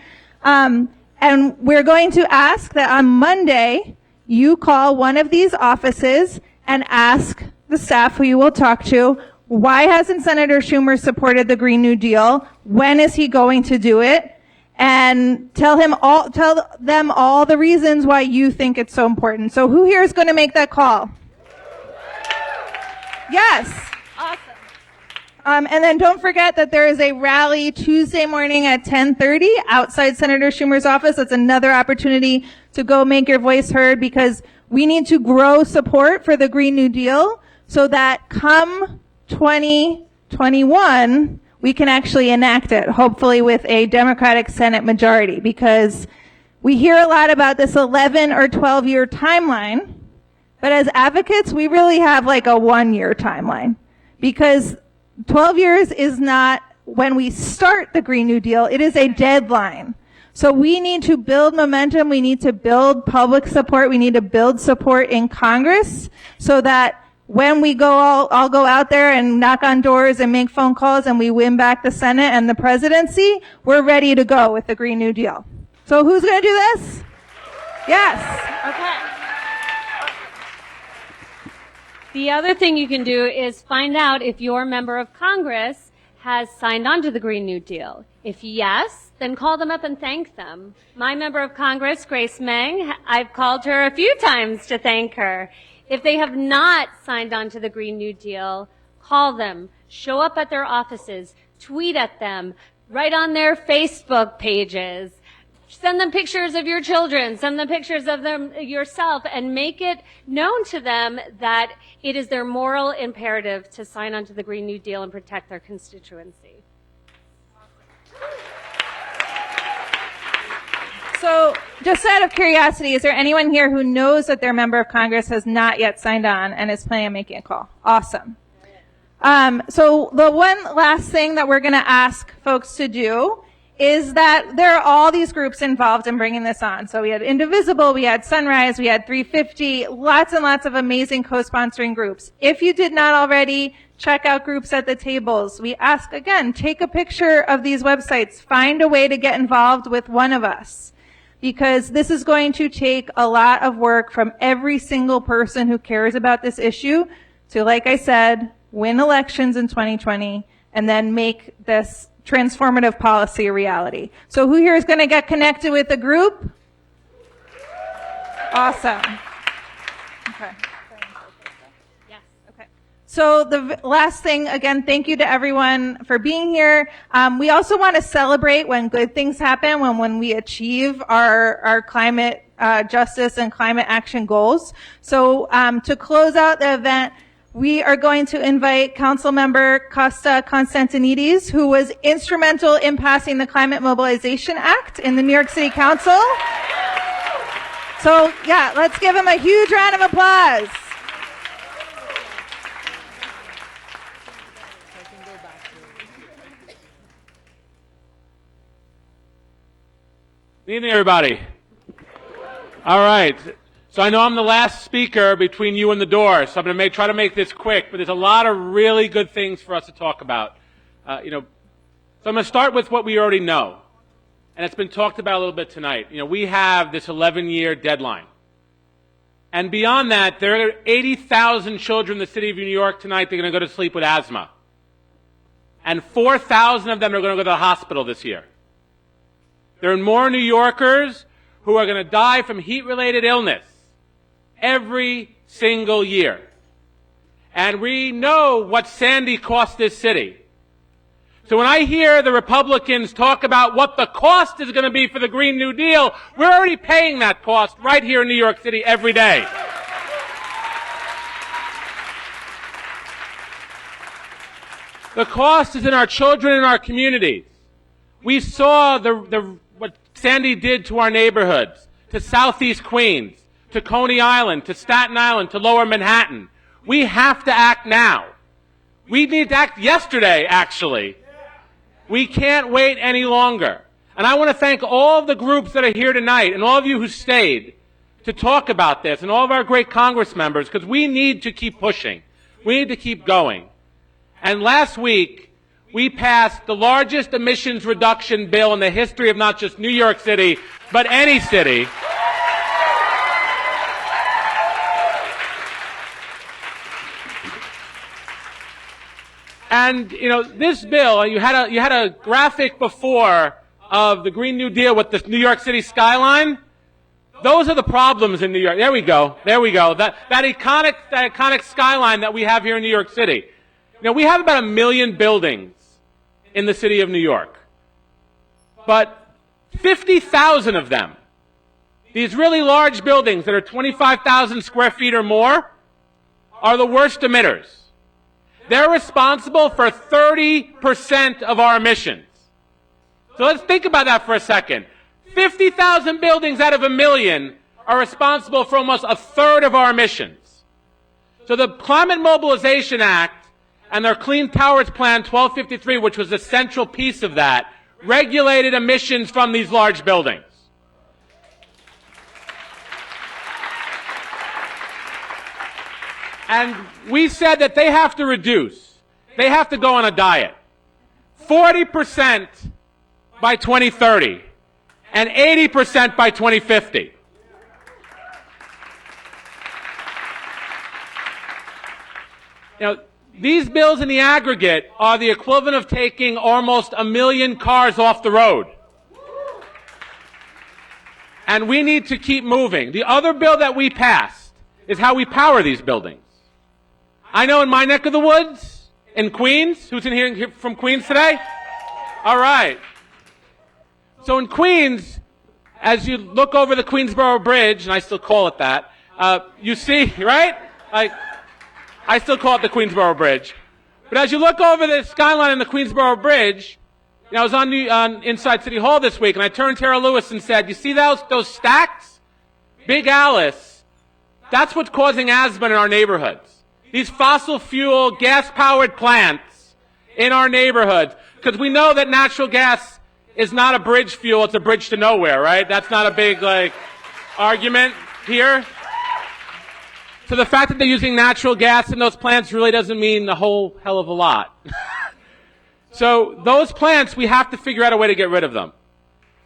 And we're going to ask that on Monday, you call one of these offices and ask the staff who you will talk to, why hasn't Senator Schumer supported the Green New Deal? When is he going to do it? And tell them all the reasons why you think it's so important. So who here is going to make that call? Yes. Awesome. And then don't forget that there is a rally Tuesday morning at 10:30 outside Senator Schumer's office. That's another opportunity to go make your voice heard because we need to grow support for the Green New Deal so that come 2021, we can actually enact it, hopefully with a Democratic Senate majority, because we hear a lot about this 11 or 12-year timeline, but as advocates, we really have like a 1-year timeline because 12 years is not when we start the Green New Deal, it is a deadline. So we need to build momentum, we need to build public support, we need to build support in Congress so that when we all go out there and knock on doors and make phone calls and we win back the Senate and the presidency, we're ready to go with the Green New Deal. So who's going to do this? Yes. Okay. The other thing you can do is find out if your member of Congress has signed on to the Green New Deal. If yes, then call them up and thank them. My member of Congress, Grace Meng, I've called her a few times to thank her. If they have not signed on to the Green New Deal, call them, show up at their offices, tweet at them, write on their Facebook pages, send them pictures of your children, send them pictures of them yourself, and make it known to them that it is their moral imperative to sign on to the Green New Deal and protect their constituency. So just out of curiosity, is there anyone here who knows that their member of Congress has not yet signed on and is planning on making a call? Awesome. So the one last thing that we're going to ask folks to do is that there are all these groups involved in bringing this on. So we had Indivisible, we had Sunrise, we had 350, lots and lots of amazing co-sponsoring groups. If you did not already, check out groups at the tables. We ask, again, take a picture of these websites, find a way to get involved with one of us. Because this is going to take a lot of work from every single person who cares about this issue to, like I said, win elections in 2020 and then make this transformative policy a reality. So who here is going to get connected with the group? Awesome. Okay. Yes. Okay. So the last thing, again, thank you to everyone for being here. We also want to celebrate when good things happen, when we achieve our climate justice and climate action goals. So to close out the event, we are going to invite Councilmember COSTA Constantinides, who was instrumental in passing the Climate Mobilization Act in the New York City Council. So yeah, let's give him a huge round of applause. Good evening, everybody. All right. So I know I'm the last speaker between you and the door, so I'm going to try to make this quick, but there's a lot of really good things for us to talk about. So I'm going to start with what we already know, and it's been talked about a little bit tonight. We have this 11-year deadline. And beyond that, there are 80,000 children in the city of New York tonight that are going to go to sleep with asthma. And 4,000 of them are going to go to the hospital this year. There are more New Yorkers who are going to die from heat-related illness every single year. And we know what Sandy cost this city. So when I hear the Republicans talk about what the cost is going to be for the Green New Deal, we're already paying that cost right here in New York City every day. The cost is in our children and our communities. We saw what Sandy did to our neighborhoods, to Southeast Queens, to Coney Island, to Staten Island, to Lower Manhattan. We have to act now. We need to act yesterday, actually. We can't wait any longer. And I want to thank all of the groups that are here tonight and all of you who stayed to talk about this and all of our great Congress members, because we need to keep pushing. We need to keep going. And last week, we passed the largest emissions reduction bill in the history of not just New York City, but any city. And, this bill, you had a graphic before of the Green New Deal with the New York City skyline. Those are the problems in New York. There we go. That iconic skyline that we have here in New York City. We have about 1 million buildings in the city of New York. But 50,000 of them, these really large buildings that are 25,000 square feet or more, are the worst emitters. They're responsible for 30% of our emissions. So let's think about that for a second. 50,000 buildings out of 1 million are responsible for almost a third of our emissions. So the Climate Mobilization Act and their Clean Towers Plan 1253, which was a central piece of that, regulated emissions from these large buildings. And we said that they have to reduce. They have to go on a diet. 40% by 2030 and 80% by 2050. These bills in the aggregate are the equivalent of taking almost 1 million cars off the road. And we need to keep moving. The other bill that we passed is how we power these buildings. I know in my neck of the woods, in Queens, who's in here from Queens today? All right. So in Queens, as you look over the Queensboro Bridge, and I still call it that, you see, right? I still call it the Queensboro Bridge. But as you look over the skyline in the Queensboro Bridge, I was on inside City Hall this week, and I turned to Tara Lewis and said, you see those stacks? Big Alice, that's what's causing asthma in our neighborhoods. These fossil fuel, gas-powered plants in our neighborhoods. Because we know that natural gas is not a bridge fuel, it's a bridge to nowhere, right? That's not a big, argument here. So the fact that they're using natural gas in those plants really doesn't mean a whole hell of a lot. So those plants, we have to figure out a way to get rid of them.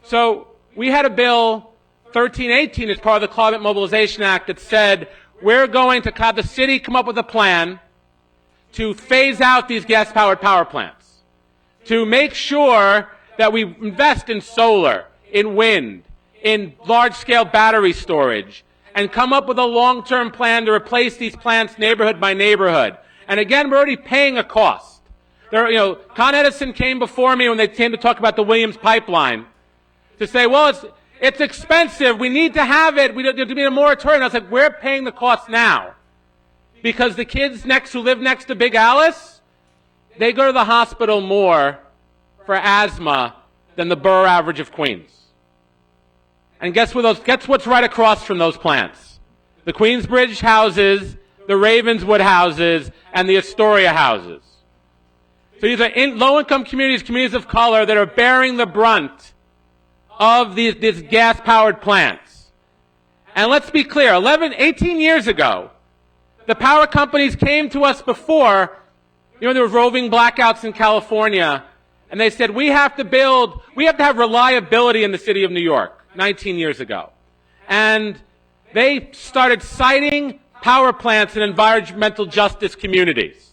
So we had a bill, 1318, as part of the Climate Mobilization Act, that said we're going to have the city come up with a plan to phase out these gas-powered power plants, to make sure that we invest in solar, in wind, in large-scale battery storage, and come up with a long-term plan to replace these plants neighborhood by neighborhood. And again, we're already paying a cost. Con Edison came before me when they came to talk about the Williams pipeline to say, well, It's expensive. We need to have it. We need to be a moratorium. I was like, we're paying the cost now. Because the kids who live next to Big Alice, they go to the hospital more for asthma than the borough average of Queens. And guess what's right across from those plants? The Queensbridge houses, the Ravenswood houses, and the Astoria houses. So these are low-income communities, communities of color that are bearing the brunt of these gas-powered plants. And let's be clear, 18 years ago, the power companies came to us before, there were roving blackouts in California, and they said, we have to have reliability in the city of New York, 19 years ago. And they started citing power plants in environmental justice communities.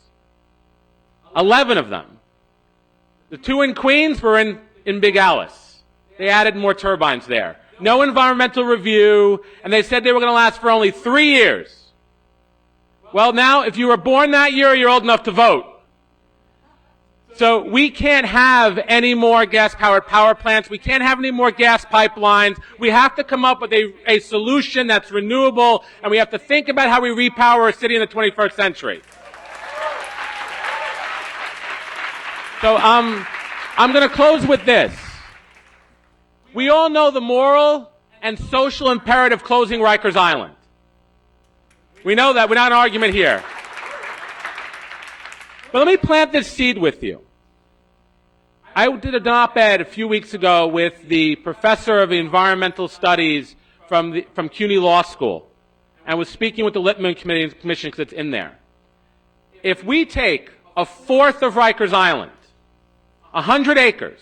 11 of them. The 2 in Queens were in Big Alice. They added more turbines there. No environmental review, and they said they were going to last for only 3 years. Well, now, if you were born that year, you're old enough to vote. So we can't have any more gas-powered power plants. We can't have any more gas pipelines. We have to come up with a solution that's renewable, and we have to think about how we repower a city in the 21st century. So I'm going to close with this. We all know the moral and social imperative closing Rikers Island. We know that. We're not in an argument here. But let me plant this seed with you. I did an op-ed a few weeks ago with the professor of environmental studies from CUNY Law School, and was speaking with the Lippman Commission because it's in there. If we take a fourth of Rikers Island, 100 acres,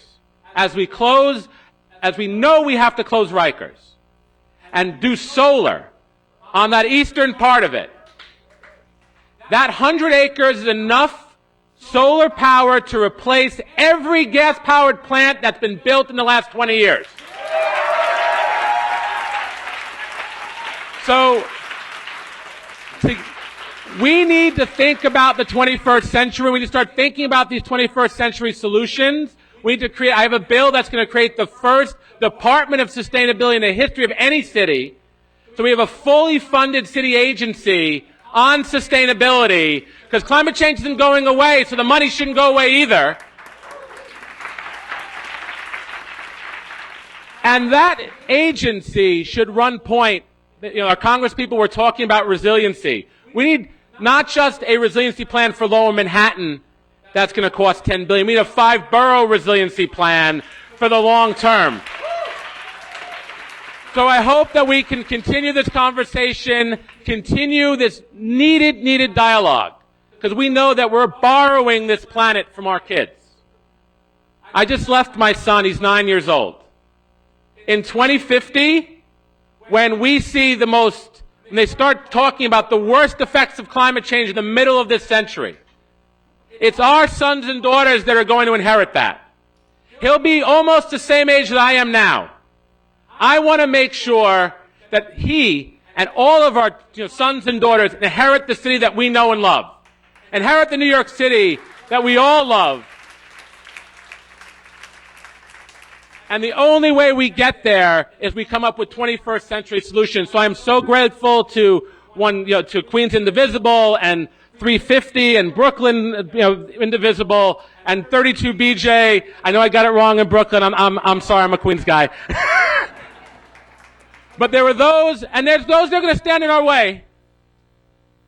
as we know we have to close Rikers, and do solar on that eastern part of it, that 100 acres is enough solar power to replace every gas-powered plant that's been built in the last 20 years. So, we need to think about the 21st century. We need to start thinking about these 21st century solutions. We need to create, I have a bill that's going to create the first Department of Sustainability in the history of any city. So we have a fully funded city agency on sustainability, because climate change isn't going away, so the money shouldn't go away either. And that agency should run point. Our Congress people were talking about resiliency. We need not just a resiliency plan for Lower Manhattan that's going to cost $10 billion. We need a 5-borough resiliency plan for the long term. So I hope that we can continue this conversation, continue this needed dialogue, because we know that we're borrowing this planet from our kids. I just left my son, he's 9 years old. In 2050, when we see when they start talking about the worst effects of climate change in the middle of this century, it's our sons and daughters that are going to inherit that. He'll be almost the same age that I am now. I want to make sure that he and all of our sons and daughters inherit the city that we know and love. Inherit the New York City that we all love. And the only way we get there is we come up with 21st century solutions. So I'm so grateful to to Queens Indivisible and 350 and Brooklyn Indivisible and 32 BJ. I know I got it wrong in Brooklyn. I'm sorry, I'm a Queens guy. But there were those, and there's those that are going to stand in our way.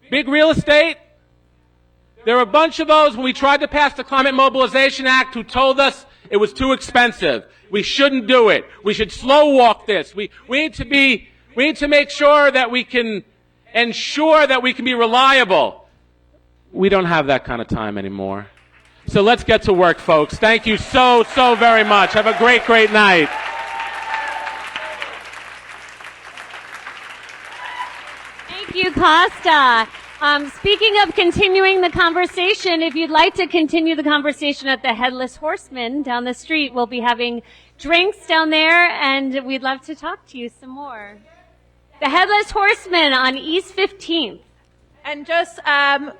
Big real estate. There were a bunch of those when we tried to pass the Climate Mobilization Act who told us it was too expensive. We shouldn't do it. We should slow walk this. We need to make sure that we can ensure that we can be reliable. We don't have that kind of time anymore. So let's get to work, folks. Thank you so very much. Have a great night. Thank you, Costa. Speaking of continuing the conversation, if you'd like to continue the conversation at the Headless Horseman down the street, we'll be having drinks down there, and we'd love to talk to you some more. The Headless Horseman on East 15th. And just,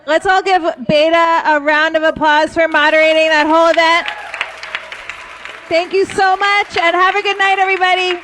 let's all give Beta a round of applause for moderating that whole event. Thank you so much, and have a good night, everybody.